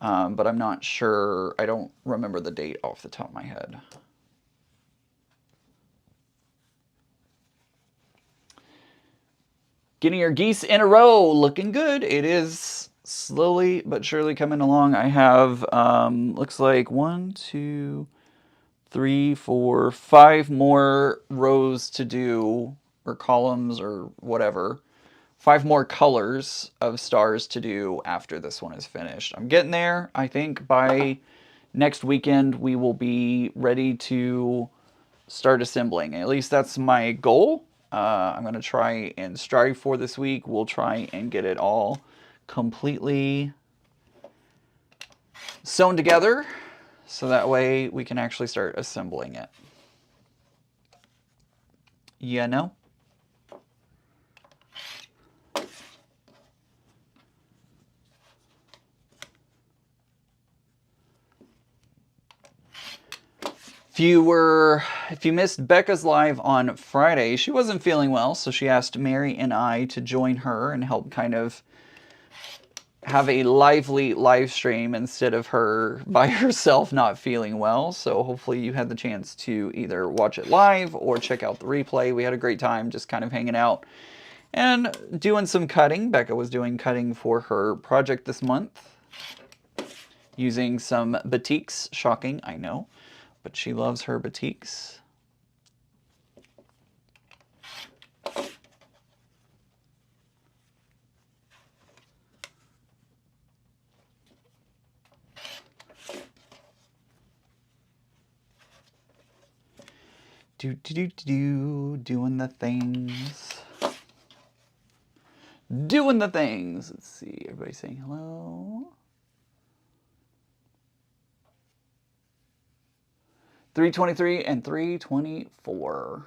but I'm not sure. I don't remember the date off the top of my head. Getting your geese in a row, looking good. It is slowly but surely coming along. I have, looks like 1, 2, 3, 4, 5 more rows to do, or columns, or whatever. 5 more colors of stars to do after this one is finished. I'm getting there. I think by next weekend we will be ready to start assembling. At least that's my goal. I'm going to try and strive for this week. We'll try and get it all completely sewn together so that way we can actually start assembling it. You know? If you missed Becca's live on Friday, she wasn't feeling well, so she asked Mary and I to join her and help kind of have a lively live stream instead of her by herself not feeling well. So hopefully you had the chance to either watch it live or check out the replay. We had a great time just kind of hanging out and doing some cutting. Becca was doing cutting for her project this month using some batiks. Shocking, I know. But she loves her batiks. Doing the things. Doing the things. Let's see, everybody saying hello. 323 and 324.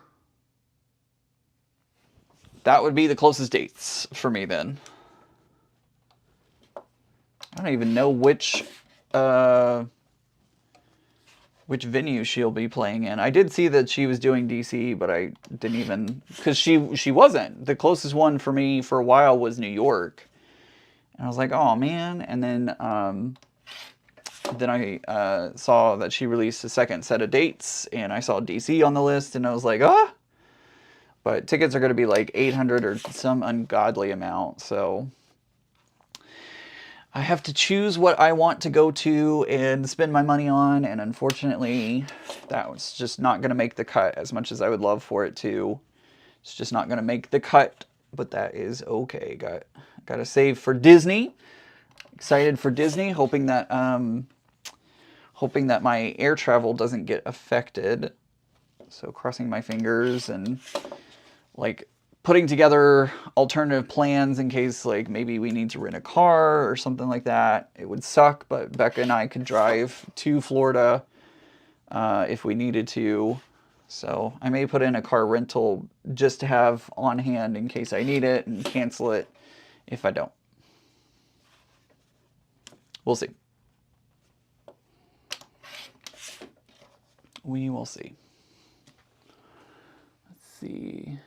That would be the closest dates for me then. I don't even know which venue she'll be playing in. I did see that she was doing DC, but I didn't even, because she wasn't. The closest one for me for a while was New York. And I was like, oh man. And then I saw that she released a second set of dates, and I saw DC on the list, and I was like, ah! But tickets are going to be like 800 or some ungodly amount, so I have to choose what I want to go to and spend my money on, and unfortunately, that was just not going to make the cut as much as I would love for it to. It's just not going to make the cut, but that is okay. Got to save for Disney. Excited for Disney, hoping that my air travel doesn't get affected. So crossing my fingers and like putting together alternative plans in case like maybe we need to rent a car or something like that. It would suck, but Becca and I could drive to Florida if we needed to. So I may put in a car rental just to have on hand in case I need it and cancel it if I don't. We'll see. We will see. Let's see.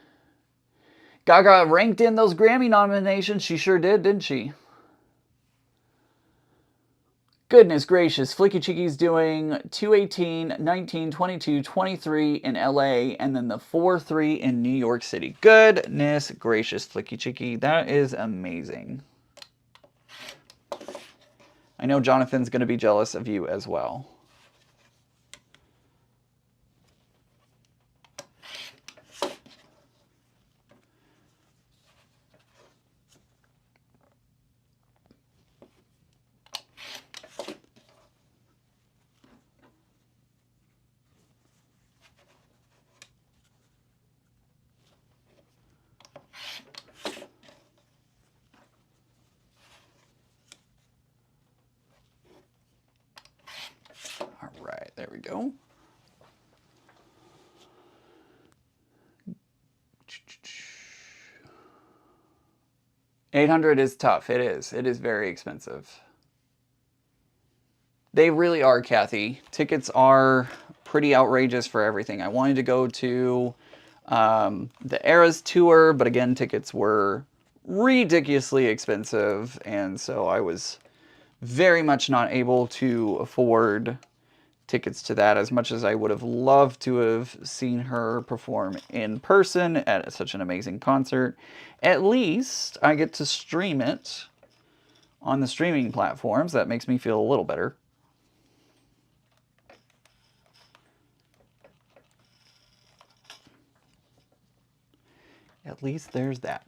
Gaga ranked in those Grammy nominations. She sure did, didn't she? Goodness gracious. Flicky Chicky's doing 218, 19, 22, 23 in LA, and then the 4-3 in New York City. Goodness gracious, Flicky Chicky. That is amazing. I know Jonathan's going to be jealous of you as well. we go. $800 is tough. It is. It is very expensive. They really are, Kathy. Tickets are pretty outrageous for everything. I wanted to go to the Eras tour, but again, tickets were ridiculously expensive, and so I was very much not able to afford tickets to that as much as I would have loved to have seen her perform in person at such an amazing concert. At least I get to stream it on the streaming platforms. That makes me feel a little better. At least there's that.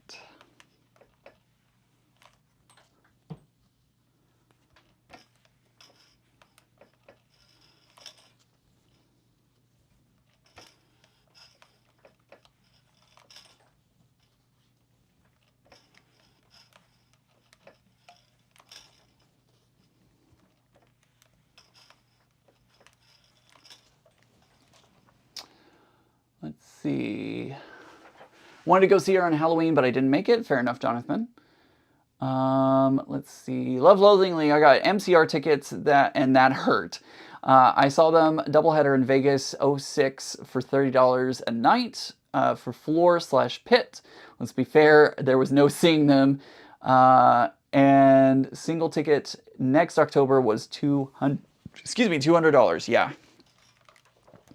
Let's see. Wanted to go see her on Halloween, but I didn't make it. Fair enough, Jonathan. Let's see. Love Loathingly. I got MCR tickets and that hurt. I saw them doubleheader in Vegas 06 for $30 a night for floor/pit. Let's be fair, there was no seeing them. And single ticket next October was $200. Yeah.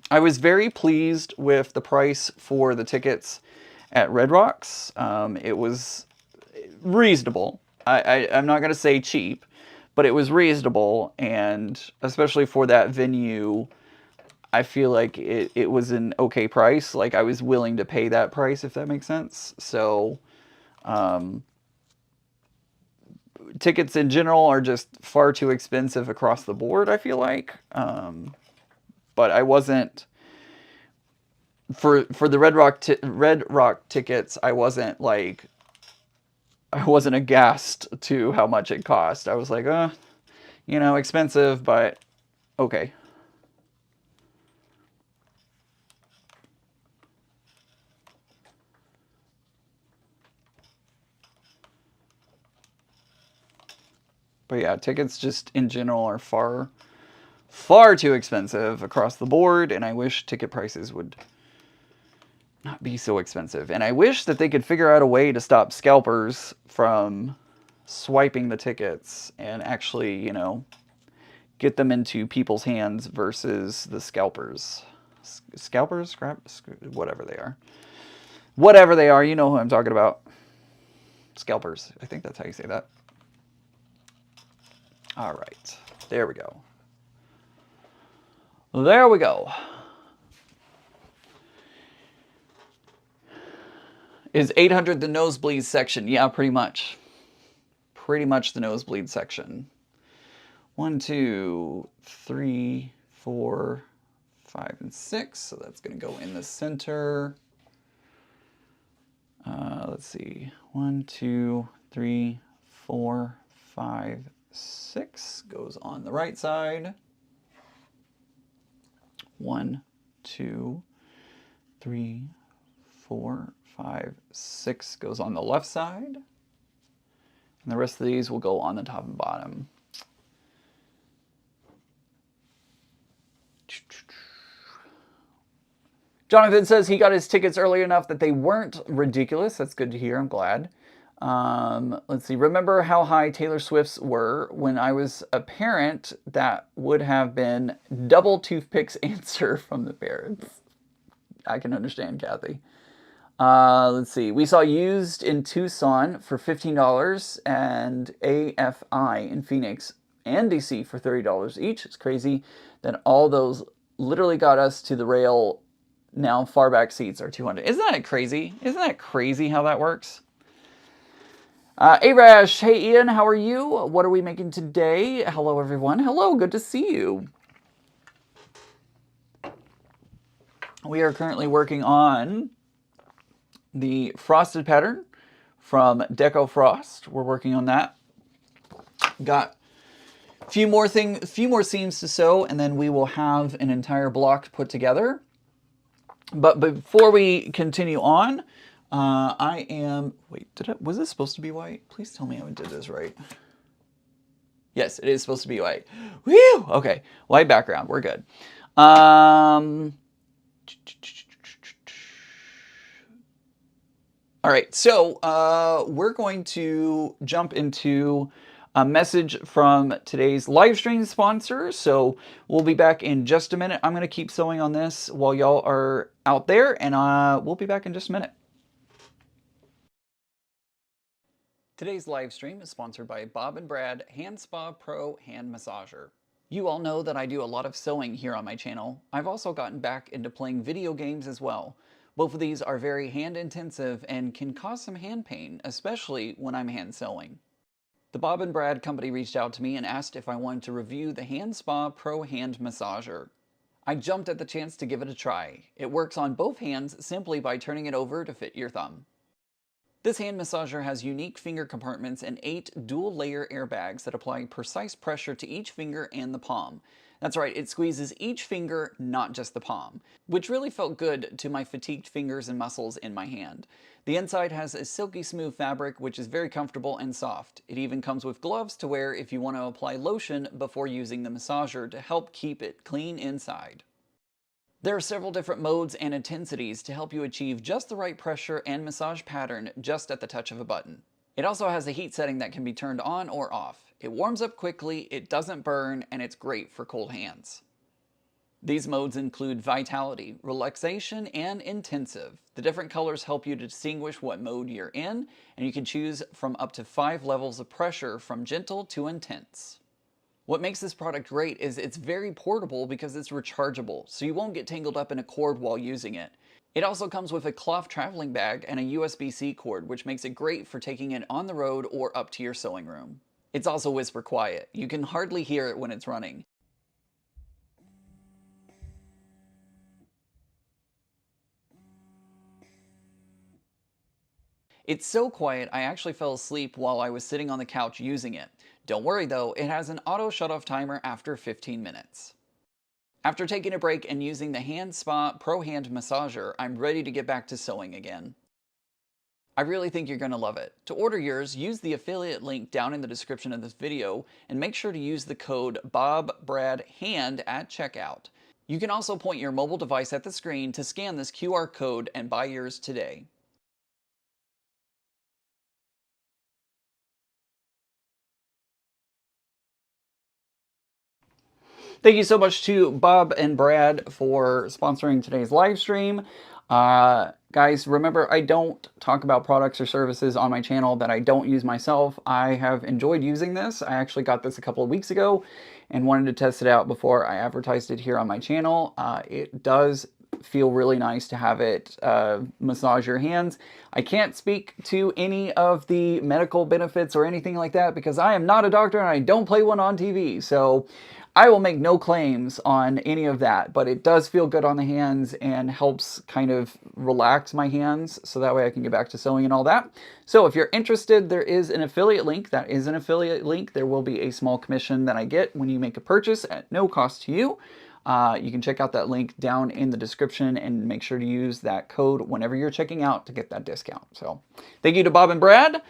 I was very pleased with the price for the tickets at Red Rocks. It was reasonable. I'm not going to say cheap, but it was reasonable, and especially for that venue, I feel like it was an okay price. Like, I was willing to pay that price, if that makes sense. So, tickets in general are just far too expensive across the board, I feel like. But I wasn't, for the Red Rock tickets, I wasn't aghast to how much it cost. I was like, expensive, but okay. But yeah, tickets just in general are far too expensive across the board, and I wish ticket prices would not be so expensive. And I wish that they could figure out a way to stop scalpers from swiping the tickets and actually, get them into people's hands versus the scalpers. Scalpers? Whatever they are. Whatever they are, you know who I'm talking about. Scalpers. I think that's how you say that. All right. There we go. There we go. Is 800 the nosebleed section? Yeah, pretty much. Pretty much the nosebleed section. 1, 2, 3, 4, 5, and 6. So that's going to go in the center. Let's see. 1, 2, 3, 4, 5, 6 goes on the right side. 1, 2, 3, 4, 5, 6 goes on the left side. And the rest of these will go on the top and bottom. Jonathan says he got his tickets early enough that they weren't ridiculous. That's good to hear. I'm glad. Let's see. Remember how high Taylor Swift's were when I was a parent? That would have been double toothpicks answer from the parents. I can understand, Kathy. Let's see. We saw Used in Tucson for $15 and AFI in Phoenix and DC for $30 each. It's crazy that all those literally got us to the rail. Now far back seats are $200. Isn't that crazy? Isn't that crazy how that works? Arash, hey Ian, how are you? What are we making today? Hello everyone. Hello, good to see you. We are currently working on the frosted pattern from Deco Frost. We're working on that. Got Few more seams to sew, and then we will have an entire block put together. But before we continue on, was this supposed to be white? Please tell me I did this right. Yes, it is supposed to be white. Whew! Okay, white background, we're good. All right, so we're going to jump into a message from today's live stream sponsor. So we'll be back in just a minute. I'm going to keep sewing on this while y'all are out there, and we'll be back in just a minute. Today's live stream is sponsored by Bob and Brad Hand Spa Pro Hand Massager. You all know that I do a lot of sewing here on my channel. I've also gotten back into playing video games as well. Both of these are very hand intensive and can cause some hand pain, especially when I'm hand sewing. The Bob and Brad company reached out to me and asked if I wanted to review the Hand Spa Pro Hand Massager. I jumped at the chance to give it a try. It works on both hands simply by turning it over to fit your thumb. This hand massager has unique finger compartments and 8 dual-layer airbags that apply precise pressure to each finger and the palm. That's right, it squeezes each finger, not just the palm, which really felt good to my fatigued fingers and muscles in my hand. The inside has a silky smooth fabric which is very comfortable and soft. It even comes with gloves to wear if you want to apply lotion before using the massager to help keep it clean inside. There are several different modes and intensities to help you achieve just the right pressure and massage pattern just at the touch of a button. It also has a heat setting that can be turned on or off. It warms up quickly, it doesn't burn, and it's great for cold hands. These modes include Vitality, Relaxation, and Intensive. The different colors help you to distinguish what mode you're in, and you can choose from up to 5 levels of pressure from gentle to intense. What makes this product great is it's very portable because it's rechargeable, so you won't get tangled up in a cord while using it. It also comes with a cloth traveling bag and a USB-C cord, which makes it great for taking it on the road or up to your sewing room. It's also whisper quiet. You can hardly hear it when it's running. It's so quiet, I actually fell asleep while I was sitting on the couch using it. Don't worry though, it has an auto shut-off timer after 15 minutes. After taking a break and using the Hand Spa Pro Hand Massager, I'm ready to get back to sewing again. I really think you're going to love it. To order yours, use the affiliate link down in the description of this video and make sure to use the code BOBBRADHAND at checkout. You can also point your mobile device at the screen to scan this QR code and buy yours today. Thank you so much to Bob and Brad for sponsoring today's live stream. Guys, remember, I don't talk about products or services on my channel that I don't use myself. I have enjoyed using this. I actually got this a couple of weeks ago and wanted to test it out before I advertised it here on my channel. It does feel really nice to have it massage your hands. I can't speak to any of the medical benefits or anything like that because I am not a doctor and I don't play one on TV. So I will make no claims on any of that, but it does feel good on the hands and helps kind of relax my hands so that way I can get back to sewing and all that. So if you're interested, there is an affiliate link. That is an affiliate link. There will be a small commission that I get when you make a purchase at no cost to you. You can check out that link down in the description and make sure to use that code whenever you're checking out to get that discount. So thank you to Bob and Brad.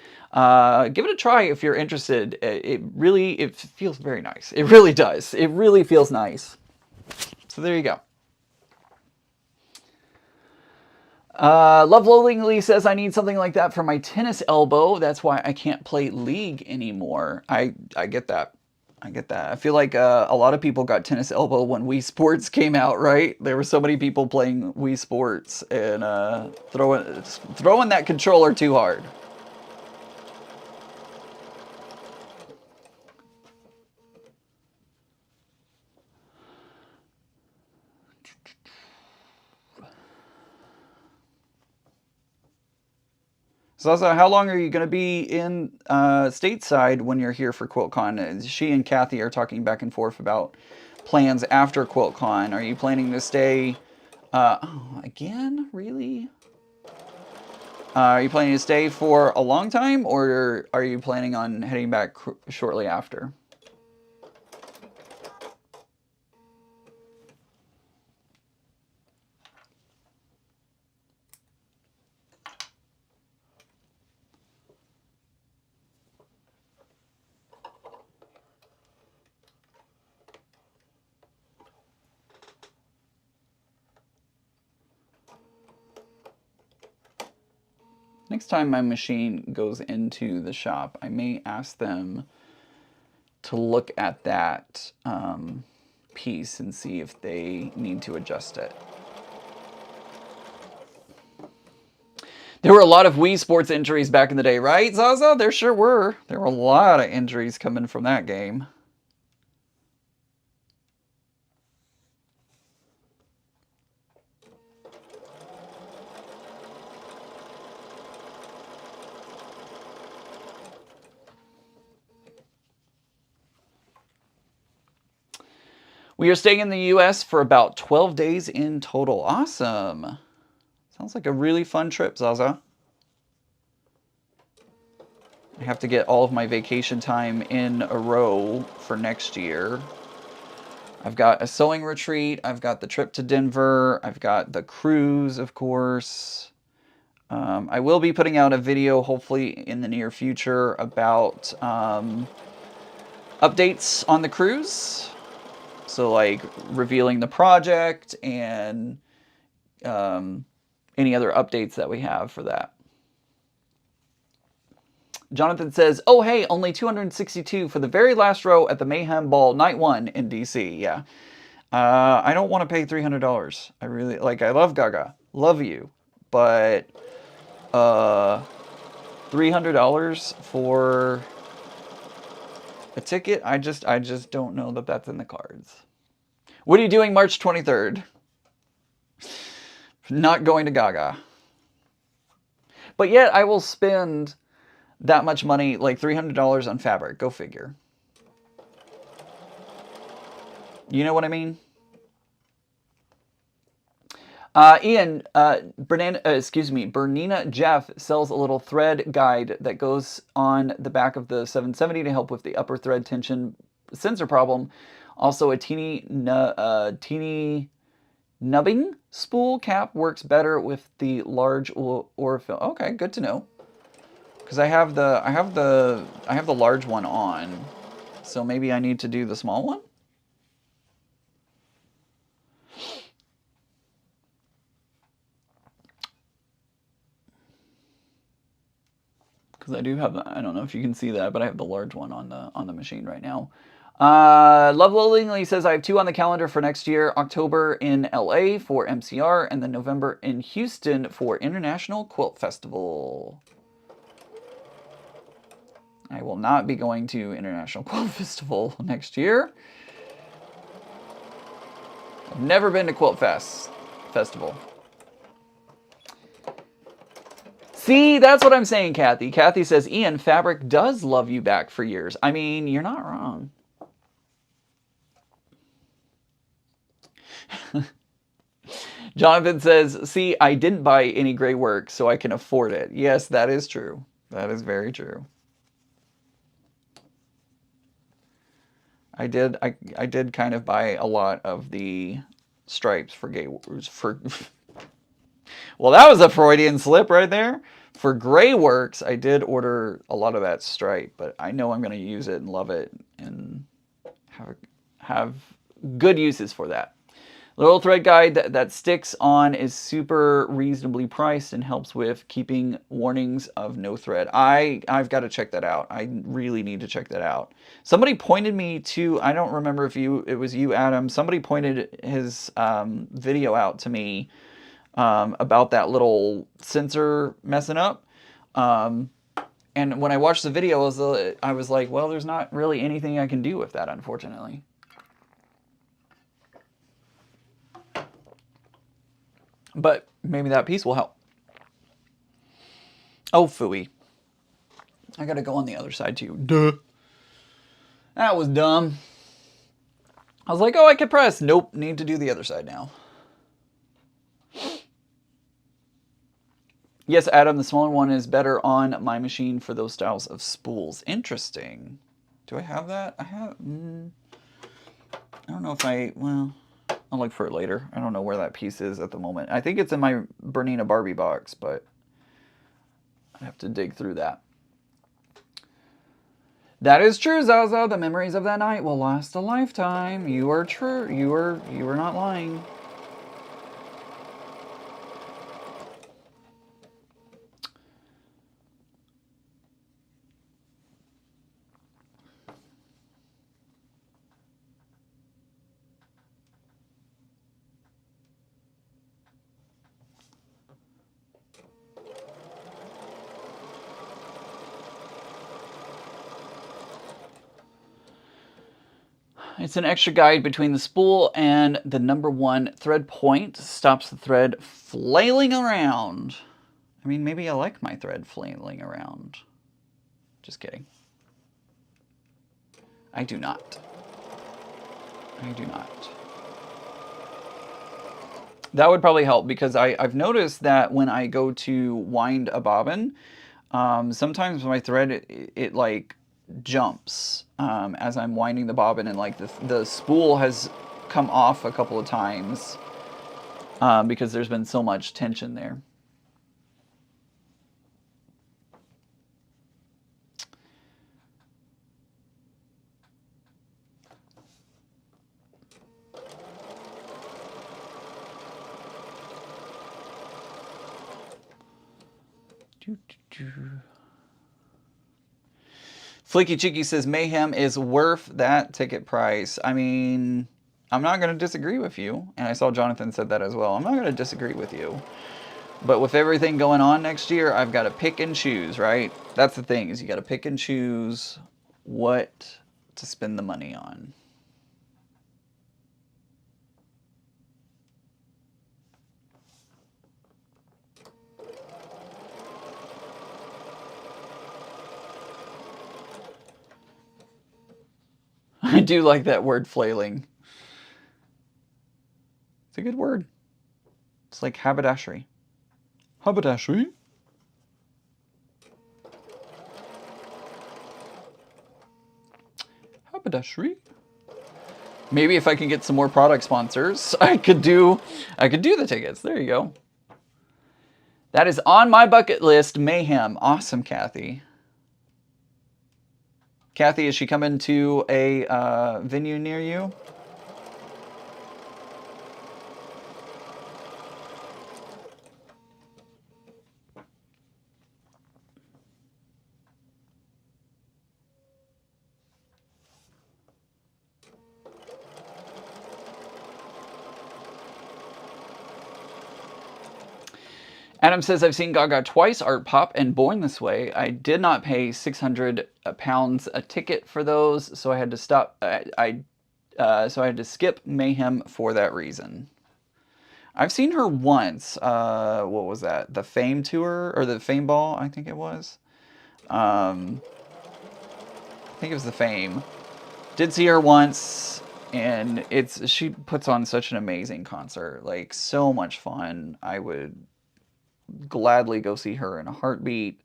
Give it a try if you're interested. It feels very nice. It really does. It really feels nice. So there you go. Love Loathingly says I need something like that for my tennis elbow. That's why I can't play League anymore. I get that. I get that. I feel like a lot of people got tennis elbow when Wii Sports came out, right? There were so many people playing Wii Sports and throwing that controller too hard. So also, how long are you going to be in stateside when you're here for QuiltCon? She and Kathy are talking back and forth about plans after QuiltCon. Are you planning to stay, again, really? Are you planning to stay for a long time, or are you planning on heading back shortly after? Next time my machine goes into the shop, I may ask them to look at that piece and see if they need to adjust it. There were a lot of Wii Sports injuries back in the day, right, Zaza? There sure were. There were a lot of injuries coming from that game. We are staying in the U.S. for about 12 days in total. Awesome. Sounds like a really fun trip, Zaza. I have to get all of my vacation time in a row for next year. I've got a sewing retreat. I've got the trip to Denver. I've got the cruise, of course. I will be putting out a video, hopefully in the near future, about updates on the cruise. So, like, revealing the project and any other updates that we have for that. Jonathan says, oh, hey, only 262 for the very last row at the Mayhem Ball, night 1 in DC. Yeah. I don't want to pay $300. I really, like, I love Gaga. Love you. But $300 for a ticket? I just don't know that that's in the cards. What are you doing March 23rd? Not going to Gaga. But yet I will spend that much money, like $300 on fabric. Go figure. You know what I mean? Ian, Bernina Jeff sells a little thread guide that goes on the back of the 770 to help with the upper thread tension sensor problem. Also, a teeny nubbing spool cap works better with the large or film. Okay, good to know. Because I have the large one on, so maybe I need to do the small one. Because I do have, I don't know if you can see that, but I have the large one on the machine right now. Love Lovingly says, I have 2 on the calendar for next year. October in LA for MCR, and then November in Houston for International Quilt Festival. I will not be going to International Quilt Festival next year. I've never been to Quilt Festival. See, that's what I'm saying, Kathy. Kathy says, Ian, fabric does love you back for years. I mean, you're not wrong. Jonathan says, see, I didn't buy any gray work, so I can afford it. Yes, that is true. That is very true. I did kind of buy a lot of the stripes for well, that was a Freudian slip right there. For gray works, I did order a lot of that stripe, but I know I'm going to use it and love it and have good uses for that. The little thread guide that sticks on is super reasonably priced and helps with keeping warnings of no thread. I've got to check that out. I really need to check that out. Somebody pointed me to, I don't remember if it was you, Adam. Somebody pointed his video out to me about that little sensor messing up. And when I watched the video, I was like, well, there's not really anything I can do with that, unfortunately. But maybe that piece will help. Oh, phooey. I gotta go on the other side too. Duh. That was dumb. I was like, oh, I could press. Nope, need to do the other side now. Yes, Adam, the smaller one is better on my machine for those styles of spools. Interesting. Do I have that? I don't know if well, I'll look for it later. I don't know where that piece is at the moment. I think it's in my Bernina Barbie box, but I have to dig through that. That is true, Zaza. The memories of that night will last a lifetime. You are true. You are not lying. It's an extra guide between the spool and the #1 thread point. Stops the thread flailing around. I mean, maybe I like my thread flailing around. Just kidding. I do not. I do not. That would probably help, because I've noticed that when I go to wind a bobbin, sometimes my thread, it like jumps as I'm winding the bobbin, and like the spool has come off a couple of times because there's been so much tension there. Flicky Cheeky says Mayhem is worth that ticket price. I mean, I'm not going to disagree with you. And I saw Jonathan said that as well. I'm not going to disagree with you. But with everything going on next year, I've got to pick and choose, right? That's the thing, is you got to pick and choose what to spend the money on. I do like that word, flailing. It's a good word. It's like haberdashery. Haberdashery? Haberdashery? Maybe if I can get some more product sponsors, I could do the tickets. There you go. That is on my bucket list. Mayhem. Awesome, Kathy. Kathy, is she coming to a venue near you? Adam says, I've seen Gaga twice, Art Pop and Born This Way. I did not pay 600 pounds a ticket for those, so I had to stop. So I had to skip Mayhem for that reason. I've seen her once. What was that? The Fame Tour, or the Fame Ball, I think it was. I think it was the Fame. Did see her once, and she puts on such an amazing concert. Like, so much fun. I would gladly go see her in a heartbeat.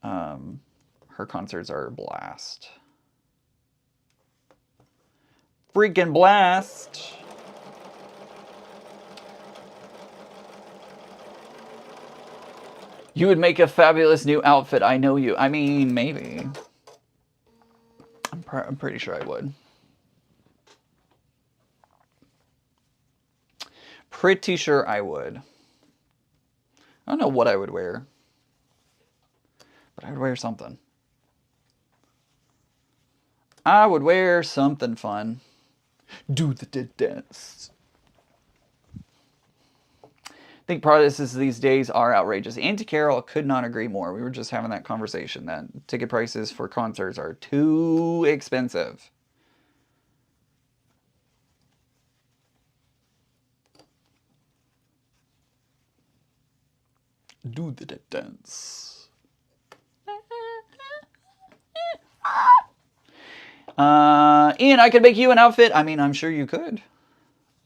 Her concerts are a blast. Freaking blast. You would make a fabulous new outfit. I know you. I mean, maybe. I'm pretty sure I would. Pretty sure I would. I don't know what I would wear, but I would wear something. I would wear something fun. Do the dance. I think prices these days are outrageous. Auntie Carol could not agree more. We were just having that conversation that ticket prices for concerts are too expensive. Do the dance. Ian, I could make you an outfit. I mean, I'm sure you could.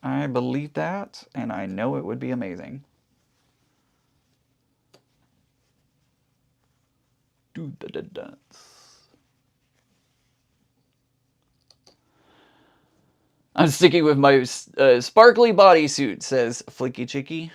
I believe that, and I know it would be amazing. Do the dance. I'm sticking with my sparkly bodysuit, says Flicky Chicky.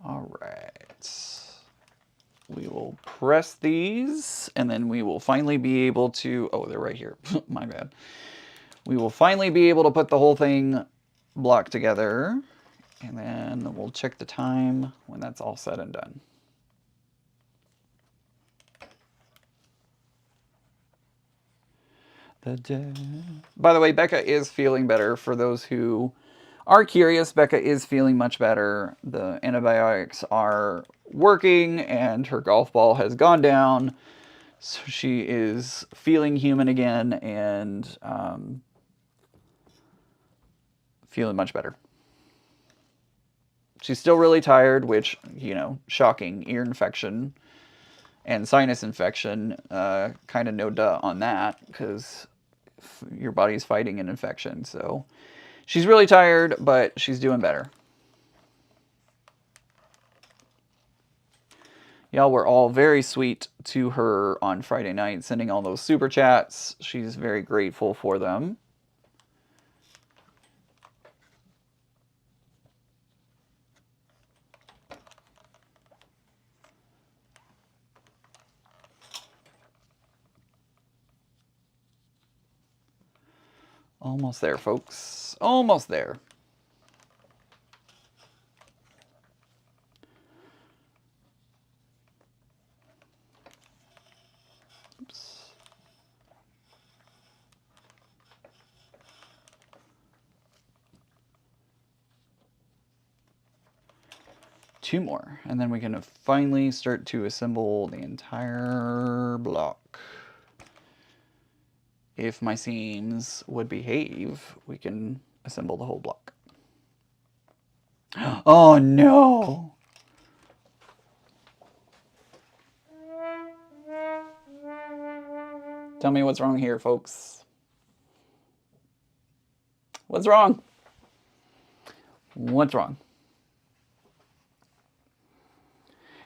All right. We will press these, and then we will finally be able to... Oh, they're right here. My bad. We will finally be able to put the whole thing blocked together, and then we'll check the time when that's all said and done. By the way, Becca is feeling better. For those who are curious, Becca is feeling much better. The antibiotics are working and her golf ball has gone down. So she is feeling human again and feeling much better. She's still really tired, which, you know, shocking. Ear infection and sinus infection, kind of no duh on that, because your body's fighting an infection. So she's really tired, but she's doing better. Y'all were all very sweet to her on Friday night, sending all those super chats. She's very grateful for them. Almost there, folks. Almost there. Oops. Two more, and then we can finally start to assemble the entire block. If my seams would behave, we can assemble the whole block. Oh no! Tell me what's wrong here, folks. What's wrong? What's wrong?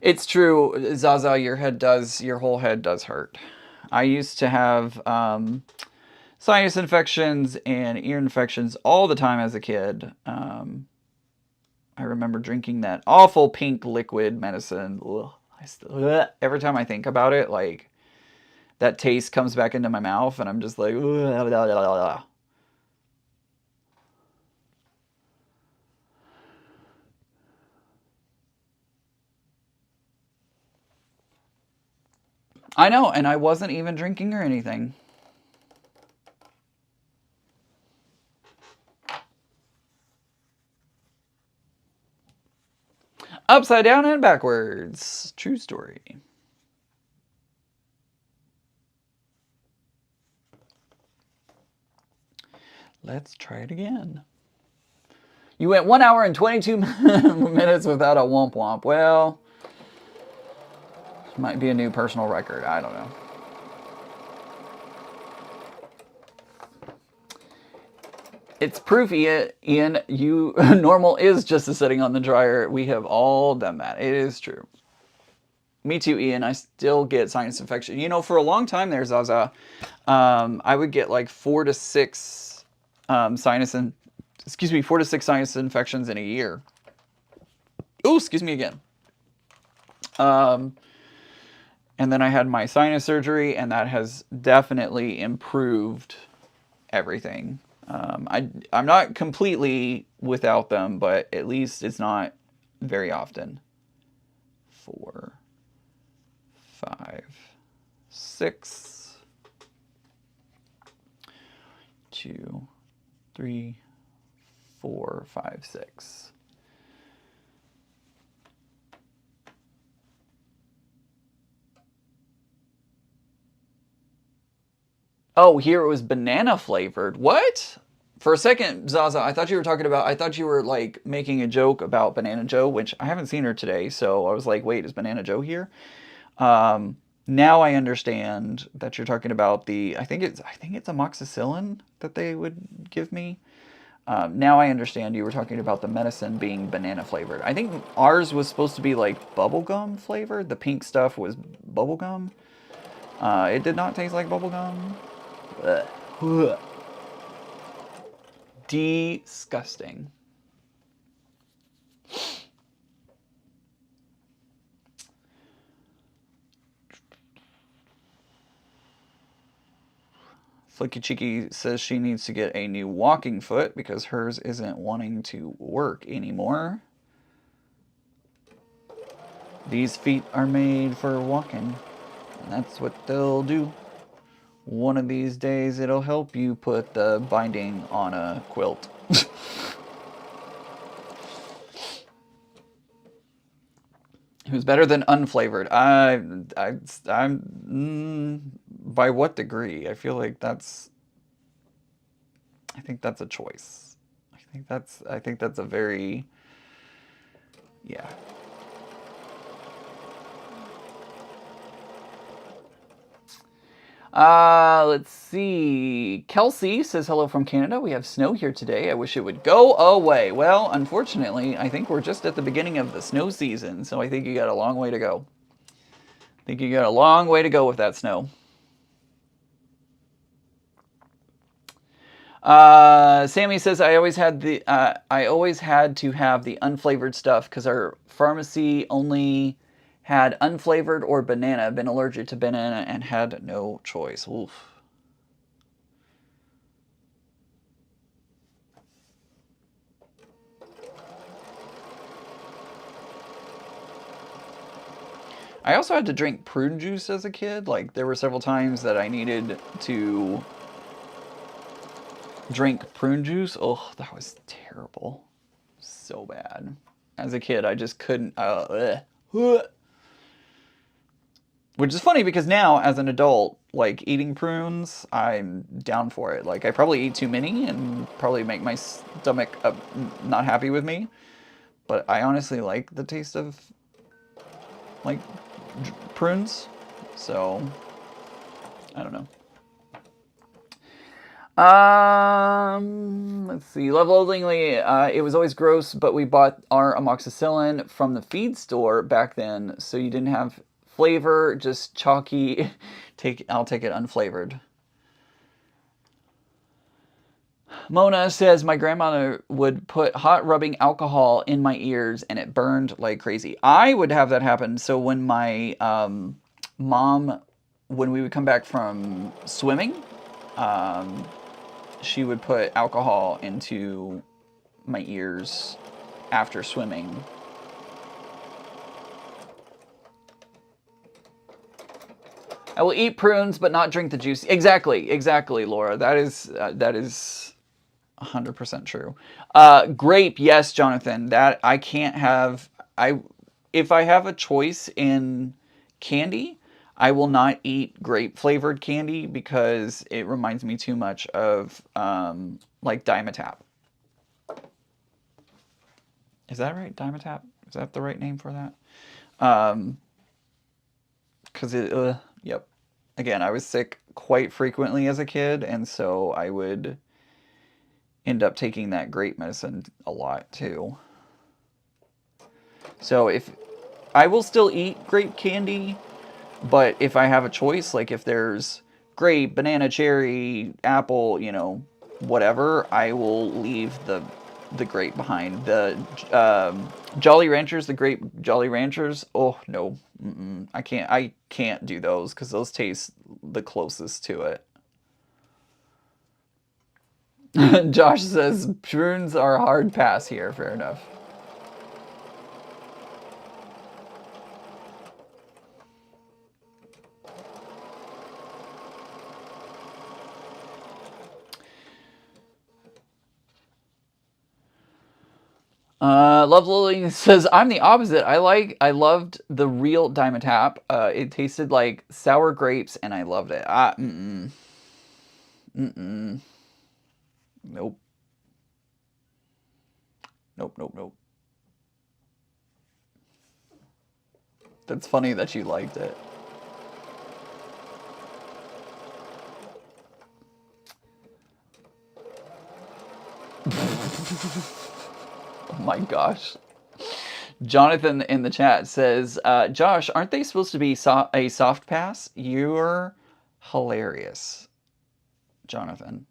It's true, Zaza, your whole head does hurt. I used to have sinus infections and ear infections all the time as a kid. I remember drinking that awful pink liquid medicine. Ugh, every time I think about it, like, that taste comes back into my mouth, and I'm just like, blah, blah, blah, blah. I know, and I wasn't even drinking or anything. Upside down and backwards. True story. Let's try it again. You went 1 hour and 22 minutes without a womp womp. Well, might be a new personal record. I don't know. It's proof, Ian. You normal is just a sitting on the dryer. We have all done that. It is true. Me too, Ian. I still get sinus infection. You know, for a long time there, Zaza, I would get like 4 to 6 sinus infections in a year. Oh, excuse me again. And then I had my sinus surgery, and that has definitely improved everything. I'm not completely without them, but at least it's not very often. 4, 5, 6, 2, 3, 4, 5, 6. Oh, here it was banana flavored. What? For a second, Zaza, I thought you were like making a joke about Banana Joe, which I haven't seen her today. So I was like, wait, is Banana Joe here? Now I understand that you're talking about I think it's amoxicillin that they would give me. Now I understand you were talking about the medicine being banana flavored. I think ours was supposed to be like bubblegum flavored. The pink stuff was bubblegum. It did not taste like bubblegum. Disgusting. Flicky Cheeky says she needs to get a new walking foot because hers isn't wanting to work anymore. These feet are made for walking, and that's what they'll do. One of these days, it'll help you put the binding on a quilt. Who's better than unflavored? By what degree? I feel like I think that's a choice. I think that's a very, yeah. Let's see. Kelsey says hello from Canada. We have snow here today. I wish it would go away. Well, unfortunately, I think we're just at the beginning of the snow season, so I think you got a long way to go. I think you got a long way to go with that snow. Sammy says I always had to have the unflavored stuff because our pharmacy only had unflavored or banana. Been allergic to banana and had no choice. Oof. I also had to drink prune juice as a kid. Like, there were several times that I needed to drink prune juice. Oh, that was terrible. So bad. As a kid, I just couldn't. Which is funny because now, as an adult, like, eating prunes, I'm down for it. Like, I probably eat too many and probably make my stomach not happy with me. But I honestly like the taste of, like, prunes. So, I don't know. Let's see. Love Loathingly, it was always gross, but we bought our amoxicillin from the feed store back then, so you didn't have flavor, just chalky. I'll take it unflavored. Mona says my grandmother would put hot rubbing alcohol in my ears and it burned like crazy. I would have that happen. So when my mom, when we would come back from swimming, she would put alcohol into my ears after swimming. I will eat prunes, but not drink the juice. Exactly, Laura. That is 100% true. Grape, yes, Jonathan. That I can't have. If I have a choice in candy, I will not eat grape flavored candy because it reminds me too much of like Dimetap. Is that right? Dimetap? Is that the right name for that? Because yep. Again, I was sick quite frequently as a kid, and so I would end up taking that grape medicine a lot too. So if I will still eat grape candy, but if I have a choice, like if there's grape, banana, cherry, apple, whatever, I will leave the grape behind. The Jolly Ranchers, the grape Jolly Ranchers. Oh no, I can't do those because those taste the closest to it. Josh says prunes are a hard pass here. Fair enough. Love Lily says I'm the opposite. I loved the real Dimetap. It tasted like sour grapes, and I loved it. Nope. Nope. That's funny that you liked it. Oh my gosh. Jonathan in the chat says, Josh, aren't they supposed to be a soft pass? You're hilarious, Jonathan.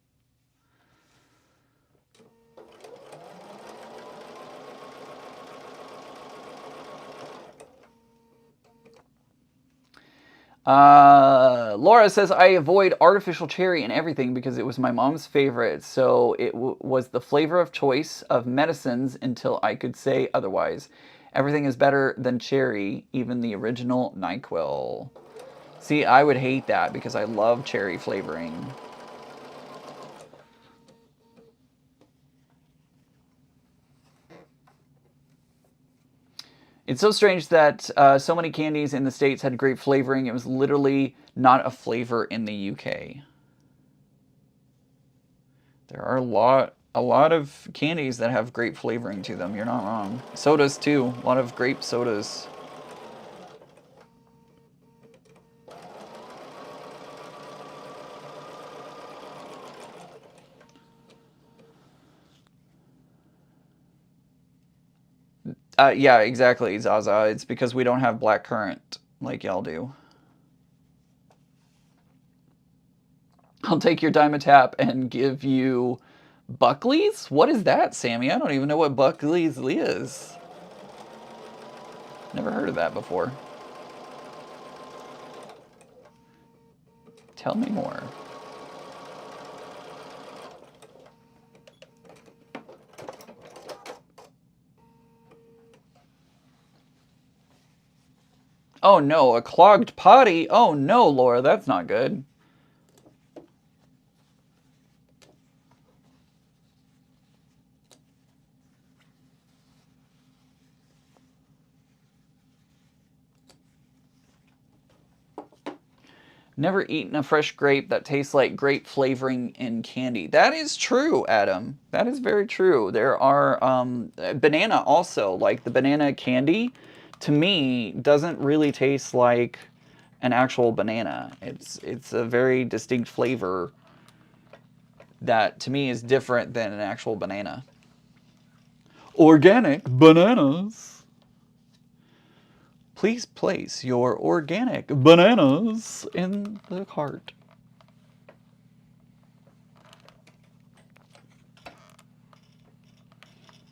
Laura says, I avoid artificial cherry in everything because it was my mom's favorite, so it was the flavor of choice of medicines until I could say otherwise. Everything is better than cherry, even the original NyQuil. See, I would hate that because I love cherry flavoring. It's so strange that so many candies in the States had grape flavoring. It was literally not a flavor in the UK. There are a lot of candies that have grape flavoring to them. You're not wrong. Sodas too. A lot of grape sodas. Yeah, exactly, Zaza. It's because we don't have black currant like y'all do. I'll take your Dimetap and give you Buckley's? What is that, Sammy? I don't even know what Buckley's is. Never heard of that before. Tell me more. Oh no, a clogged potty? Oh no, Laura, that's not good. Never eaten a fresh grape that tastes like grape flavoring in candy. That is true, Adam. That is very true. There are banana also, like the banana candy, to me doesn't really taste like an actual banana. It's a very distinct flavor that to me is different than an actual banana. Organic bananas. Please place your organic bananas in the cart.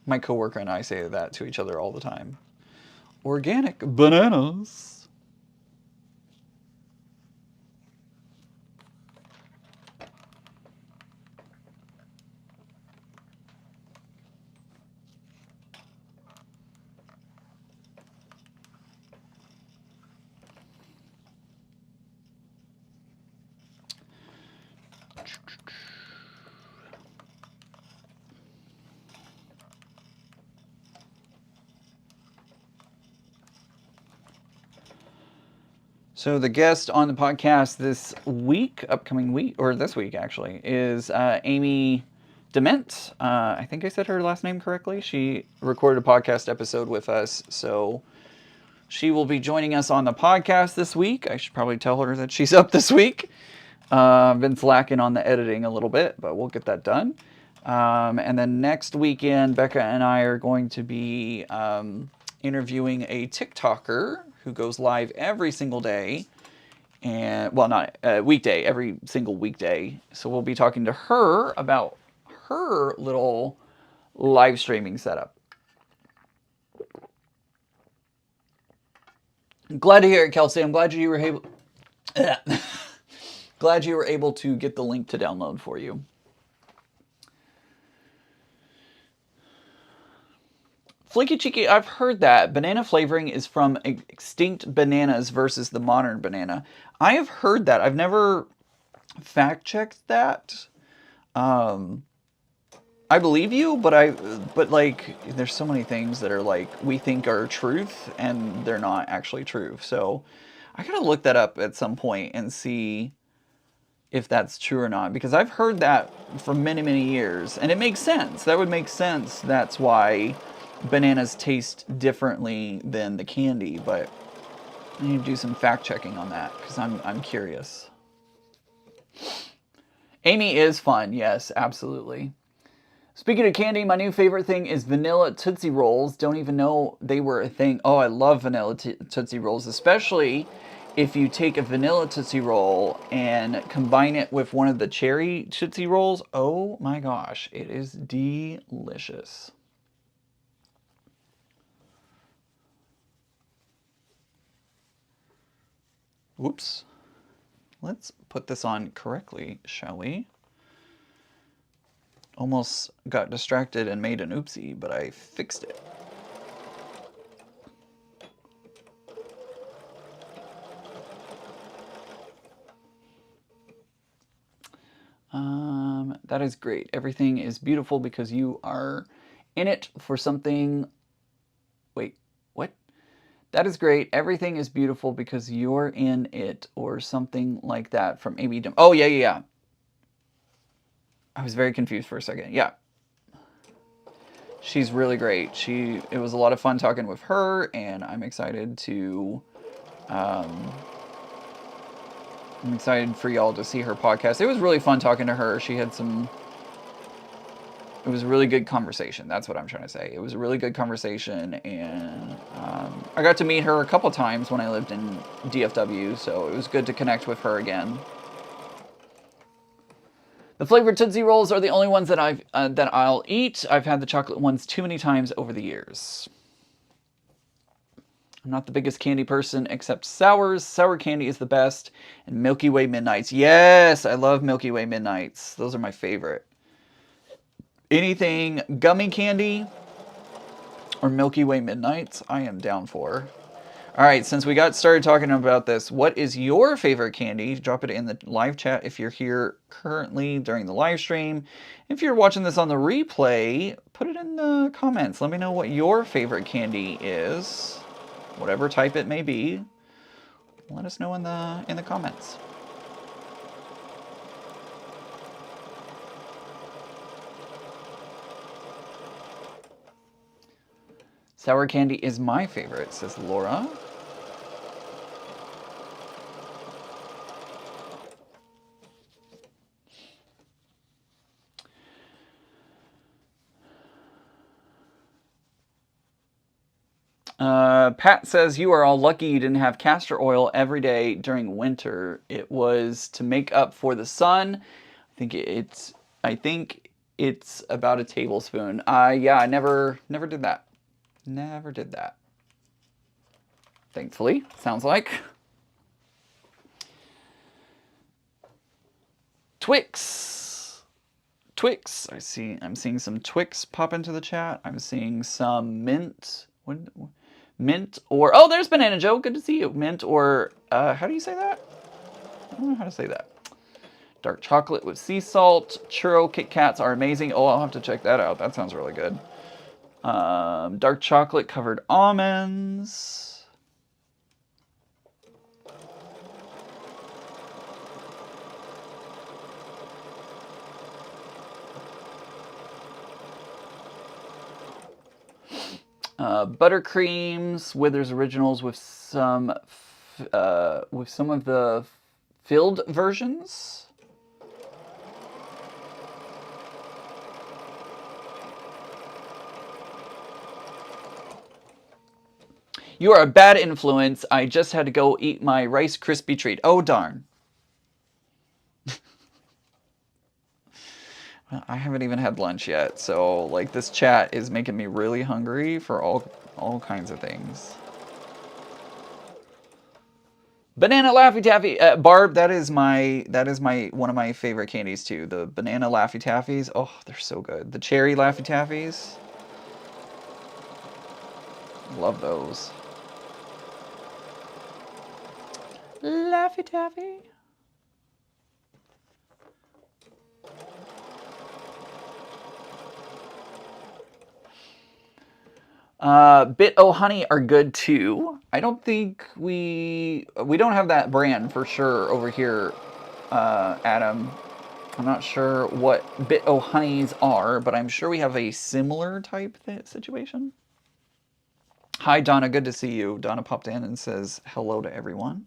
My coworker and I say that to each other all the time. Organic bananas. So the guest on the podcast this week, upcoming week, or this week actually, is Amy Dement. I think I said her last name correctly. She recorded a podcast episode with us, so she will be joining us on the podcast this week. I should probably tell her that she's up this week. I've been slacking on the editing a little bit, but we'll get that done. And then next weekend, Becca and I are going to be interviewing a TikToker who goes live every single day. And, well, not weekday, every single weekday. So we'll be talking to her about her little live streaming setup. Glad to hear it, Kelsey. I'm glad you were able... glad you were able to get the link to download for you. Flaky Cheeky, I've heard that. Banana flavoring is from extinct bananas versus the modern banana. I have heard that. I've never fact-checked that. I believe you, but like, there's so many things that are like, we think are truth, and they're not actually true. So I gotta look that up at some point and see if that's true or not, because I've heard that for many, many years, and it makes sense. That would make sense. That's why bananas taste differently than the candy, but I need to do some fact checking on that because I'm curious. Amy is fun, yes, absolutely. Speaking of candy, my new favorite thing is vanilla Tootsie Rolls. Don't even know they were a thing. Oh, I love vanilla Tootsie Rolls, especially if you take a vanilla Tootsie Roll and combine it with one of the cherry Tootsie Rolls. Oh my gosh, it is delicious. Whoops. Let's put this on correctly, shall we? Almost got distracted and made an oopsie, but I fixed it. That is great. Everything is beautiful because you are in it for something. Wait, what? That is great. Everything is beautiful because you're in it, or something like that from Amy. Oh, yeah, yeah, yeah. I was very confused for a second. Yeah. She's really great. It was a lot of fun talking with her, and I'm excited for y'all to see her podcast. It was really fun talking to her. It was a really good conversation. That's what I'm trying to say. It was a really good conversation, and I got to meet her a couple times when I lived in DFW, so it was good to connect with her again. The flavored Tootsie Rolls are the only ones that I'll eat. I've had the chocolate ones too many times over the years. I'm not the biggest candy person except sours. Sour candy is the best. And Milky Way Midnights. Yes, I love Milky Way Midnights. Those are my favorite. Anything gummy candy or Milky Way Midnights, I am down for. All right, since we got started talking about this, what is your favorite candy? Drop it in the live chat if you're here currently during the live stream. If you're watching this on the replay, put it in the comments. Let me know what your favorite candy is. Whatever type it may be. Let us know in the comments. Sour candy is my favorite, says Laura. Pat says, you are all lucky you didn't have castor oil every day during winter. It was to make up for the sun. I think it's about a tablespoon. Yeah, I never did that. Never did that. Thankfully, sounds like. Twix. I'm seeing some Twix pop into the chat. I'm seeing some mint. Mint or, oh, there's Banana Joe. Good to see you. Mint or, how do you say that? I don't know how to say that. Dark chocolate with sea salt. Churro Kit Kats are amazing. Oh, I'll have to check that out. That sounds really good. Dark chocolate covered almonds. Buttercreams, Withers Originals with some of the filled versions. You are a bad influence. I just had to go eat my Rice Krispie treat. Oh, darn. I haven't even had lunch yet, so like this chat is making me really hungry for all kinds of things. Banana Laffy Taffy, Barb. That is my one of my favorite candies too. The banana Laffy Taffies. Oh, they're so good. The cherry Laffy Taffies. Love those. Laffy Taffy. Bit O Honey are good too. I don't think we don't have that brand for sure over here, Adam. I'm not sure what Bit O Honeys are, but I'm sure we have a similar type situation. Hi, Donna. Good to see you. Donna popped in and says hello to everyone.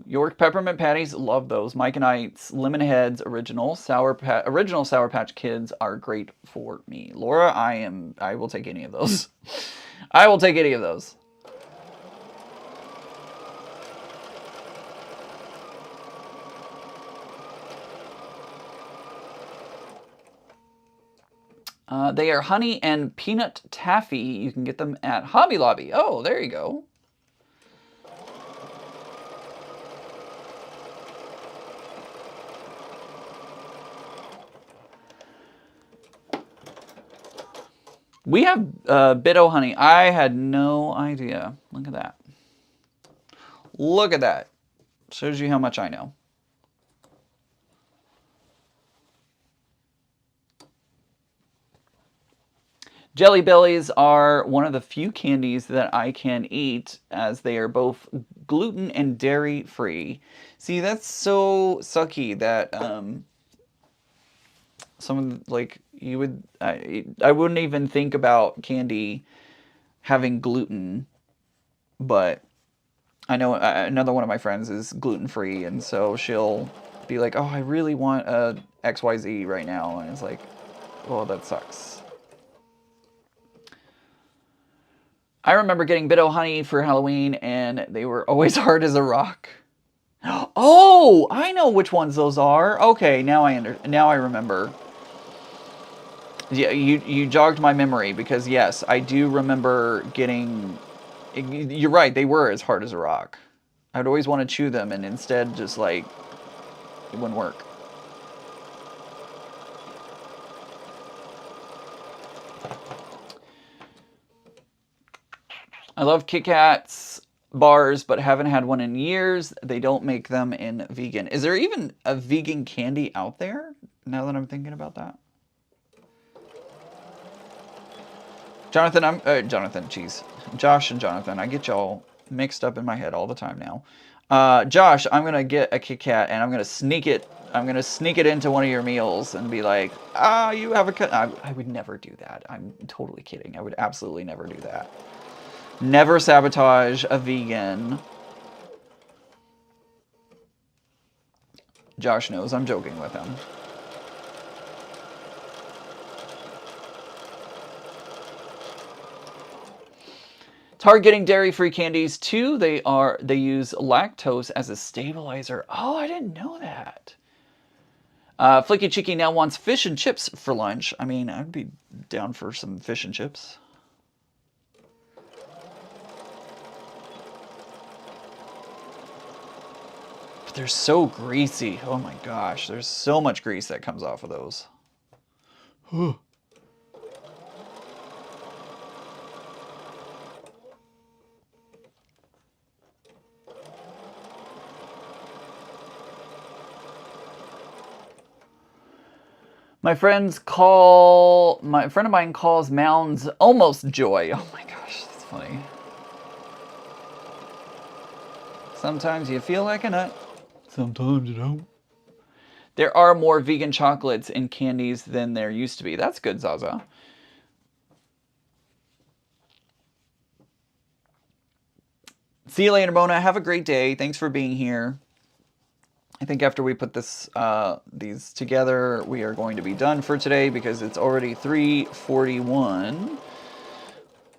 York peppermint patties, love those. Mike and Ike's lemon heads, original Sour Patch Kids are great for me. Laura, I will take any of those. I will take any of those. They are honey and peanut taffy. You can get them at Hobby Lobby. Oh, there you go. We have Bitto honey. I had no idea. Look at that. Look at that. Shows you how much I know. Jelly Bellies are one of the few candies that I can eat, as they are both gluten and dairy free. See, that's so sucky that someone like you would I wouldn't even think about candy having gluten, but I know another one of my friends is gluten free, and so she'll be like, "Oh, I really want a XYZ right now," and it's like, "Well, that sucks." I remember getting Bitto honey for Halloween, and they were always hard as a rock. Oh, I know which ones those are. Okay, now I remember. Yeah, you jogged my memory, because yes, I do remember getting. You're right, they were as hard as a rock. I'd always want to chew them, and instead just like it wouldn't work. I love Kit Kats bars, but haven't had one in years. They don't make them in vegan. Is there even a vegan candy out there? Now that I'm thinking about that. Jonathan, Josh and Jonathan. I get y'all mixed up in my head all the time now. Josh, I'm gonna get a Kit Kat, and I'm gonna sneak it. I'm gonna sneak it into one of your meals and be like, you have a cut. I would never do that. I'm totally kidding. I would absolutely never do that. Never sabotage a vegan. Josh knows I'm joking with him. It's hard getting dairy-free candies too. They use lactose as a stabilizer. Oh, I didn't know that. Flicky Cheeky now wants fish and chips for lunch. I mean, I'd be down for some fish and chips. But they're so greasy. Oh my gosh, there's so much grease that comes off of those. My friend of mine calls mounds almost joy. Oh my gosh, that's funny. Sometimes you feel like a nut. Sometimes you don't. There are more vegan chocolates and candies than there used to be. That's good, Zaza. See you later, Mona. Have a great day. Thanks for being here. I think after we put these together, we are going to be done for today, because it's already 3:41.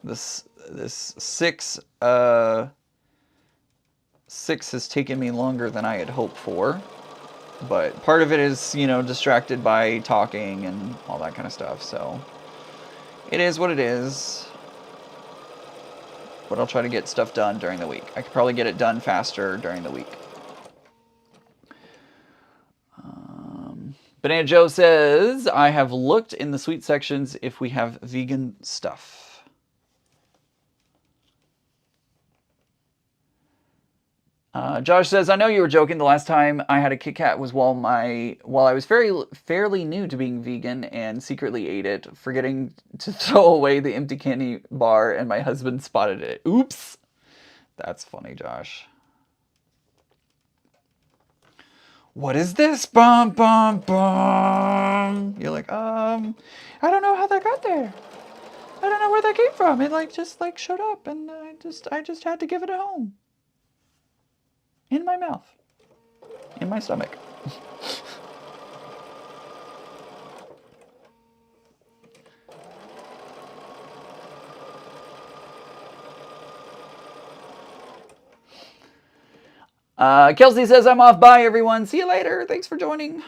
This 6 has taken me longer than I had hoped for, but part of it is, distracted by talking and all that kind of stuff. So it is what it is. But I'll try to get stuff done during the week. I could probably get it done faster during the week. Banana Joe says, I have looked in the sweet sections if we have vegan stuff. Josh says, I know you were joking. The last time I had a Kit Kat was while I was fairly new to being vegan, and secretly ate it, forgetting to throw away the empty candy bar, and my husband spotted it. Oops. That's funny, Josh. What is this? Bum, bum, bum. You're like, I don't know how that got there. I don't know where that came from. It just showed up, and I just had to give it a home. In my mouth. In my stomach. Kelsey says, I'm off. Bye, everyone. See you later. Thanks for joining.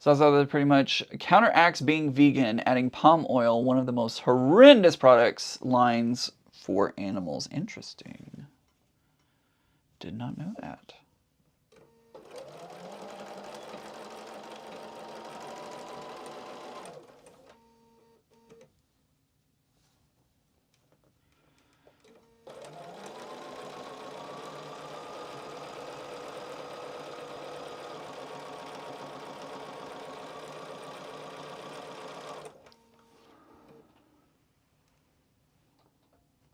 So that pretty much counteracts being vegan, adding palm oil, one of the most horrendous products lines for animals. Interesting. Did not know that.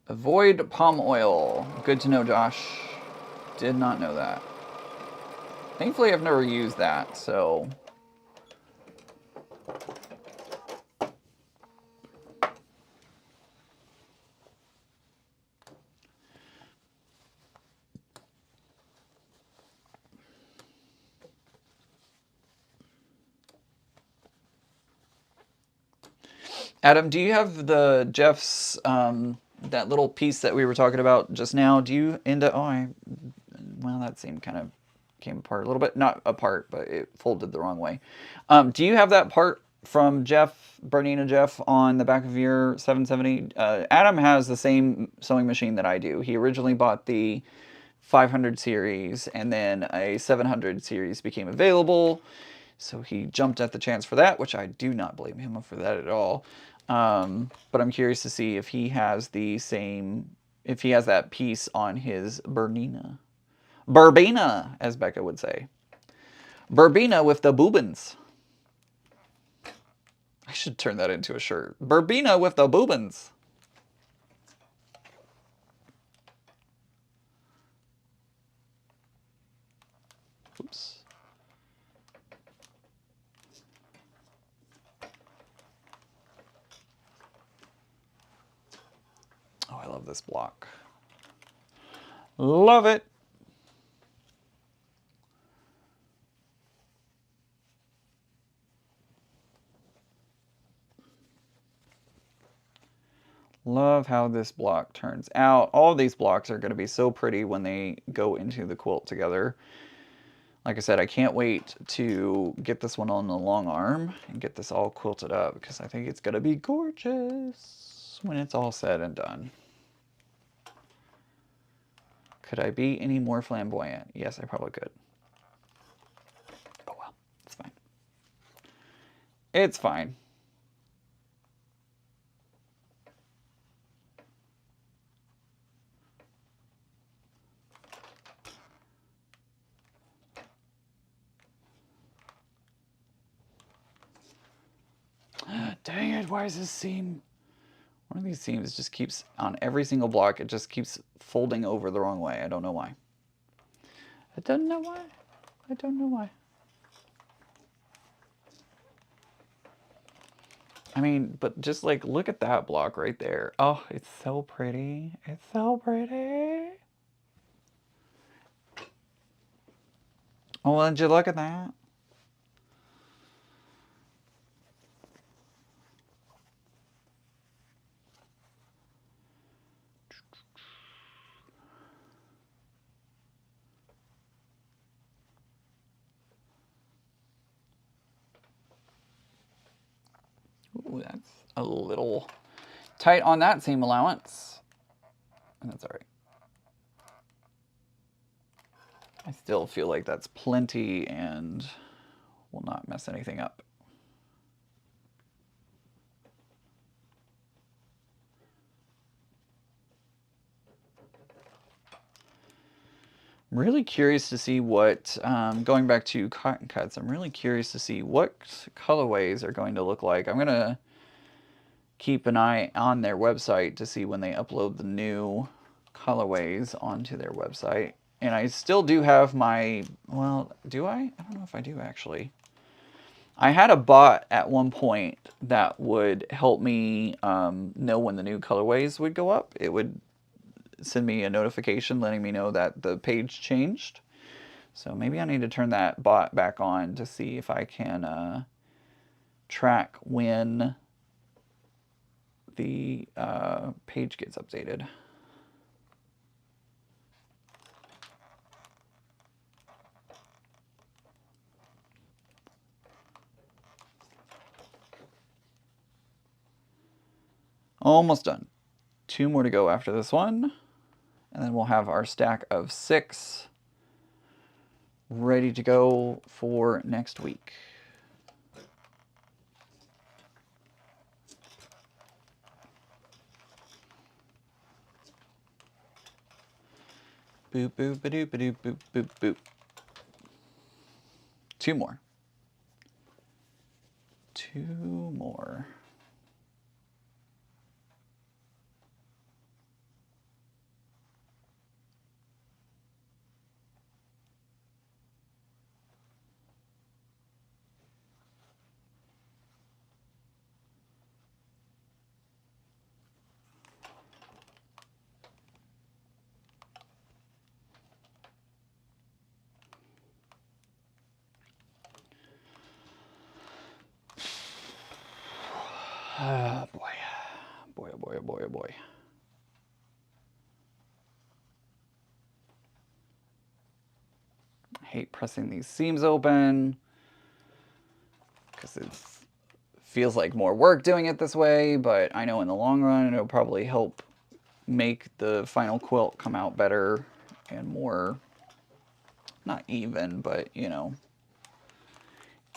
Avoid palm oil. Good to know, Josh. Did not know that. Thankfully, I've never used that, so... Adam, do you have the Jeff's, that little piece that we were talking about just now? Do you end up... Oh, well, that seemed kind of came apart a little bit. Not apart, but it folded the wrong way. Do you have that part from Jeff, Bernina Jeff, on the back of your 770? Adam has the same sewing machine that I do. He originally bought the 500 series, and then a 700 series became available. So he jumped at the chance for that, which I do not blame him for that at all. But I'm curious to see if he has the same, if he has that piece on his Bernina. Burbina, as Becca would say. Burbina with the boobins. I should turn that into a shirt. Burbina with the boobins. Oops. Oh, I love this block. Love it. Love how this block turns out. All these blocks are going to be so pretty when they go into the quilt together. Like I said, I can't wait to get this one on the long arm and get this all quilted up because I think it's going to be gorgeous when it's all said and done. Could I be any more flamboyant? Yes, I probably could. Oh well, it's fine. It's fine. Dang it, why is this seam? One of these seams just keeps, on every single block, it just keeps folding over the wrong way. I don't know why. I don't know why. I don't know why. I mean, but just like, look at that block right there. Oh, it's so pretty. It's so pretty. Oh, did you look at that? Ooh, that's a little tight on that seam allowance. And that's all right. I still feel like that's plenty and will not mess anything up. I'm really curious to see what, going back to cotton cuts, I'm really curious to see what colorways are going to look like. I'm going to keep an eye on their website to see when they upload the new colorways onto their website. And I still do have my, well, do I? I don't know if I do actually. I had a bot at one point that would help me know when the new colorways would go up. It would send me a notification letting me know that the page changed. So maybe I need to turn that bot back on to see if I can track when the page gets updated. Almost done. 2 more to go after this one. And then we'll have our stack of 6 ready to go for next week. Boop, boop, ba-doop, ba-doop, boop, boop, boop. 2 more. 2 more. Oh boy. Boy, oh boy, oh boy, oh boy. I hate pressing these seams open because it feels like more work doing it this way, but I know in the long run it'll probably help make the final quilt come out better and more, not even, but you know,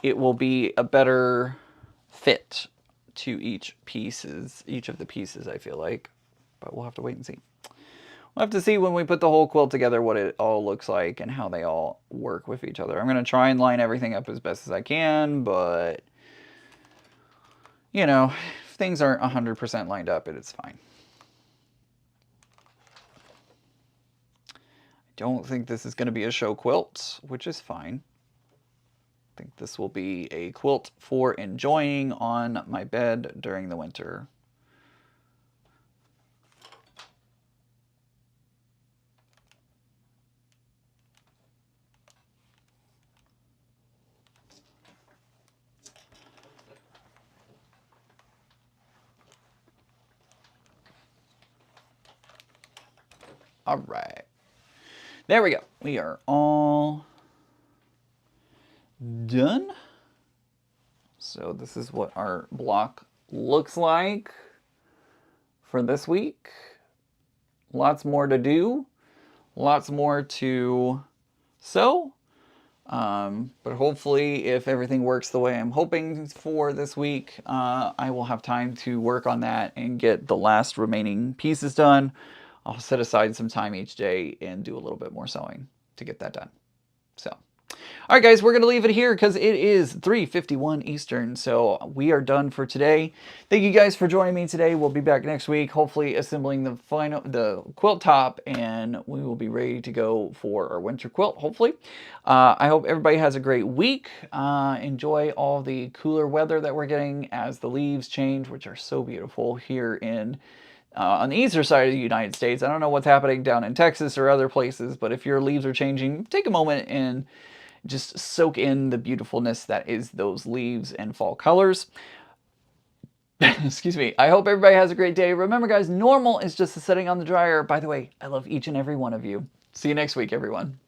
it will be a better fit to each of the pieces, I feel like, but we'll have to wait and see. We'll have to see when we put the whole quilt together what it all looks like and how they all work with each other. I'm going to try and line everything up as best as I can, but you know, if things aren't 100% lined up, it's fine. I don't think this is going to be a show quilt, which is fine. I think this will be a quilt for enjoying on my bed during the winter. All right. There we go. We are all done. So this is what our block looks like for this week. Lots more to do. Lots more to sew. But hopefully if everything works the way I'm hoping for this week, I will have time to work on that and get the last remaining pieces done. I'll set aside some time each day and do a little bit more sewing to get that done. So, all right, guys, we're going to leave it here because it is 3:51 Eastern. So we are done for today. Thank you guys for joining me today. We'll be back next week, hopefully assembling the quilt top, and we will be ready to go for our winter quilt, hopefully. I hope everybody has a great week. Enjoy all the cooler weather that we're getting as the leaves change, which are so beautiful here in on the eastern side of the United States. I don't know what's happening down in Texas or other places, but if your leaves are changing, take a moment and just soak in the beautifulness that is those leaves and fall colors. Excuse me. I hope everybody has a great day. Remember, guys, normal is just the setting on the dryer. By the way, I love each and every one of you. See you next week, everyone.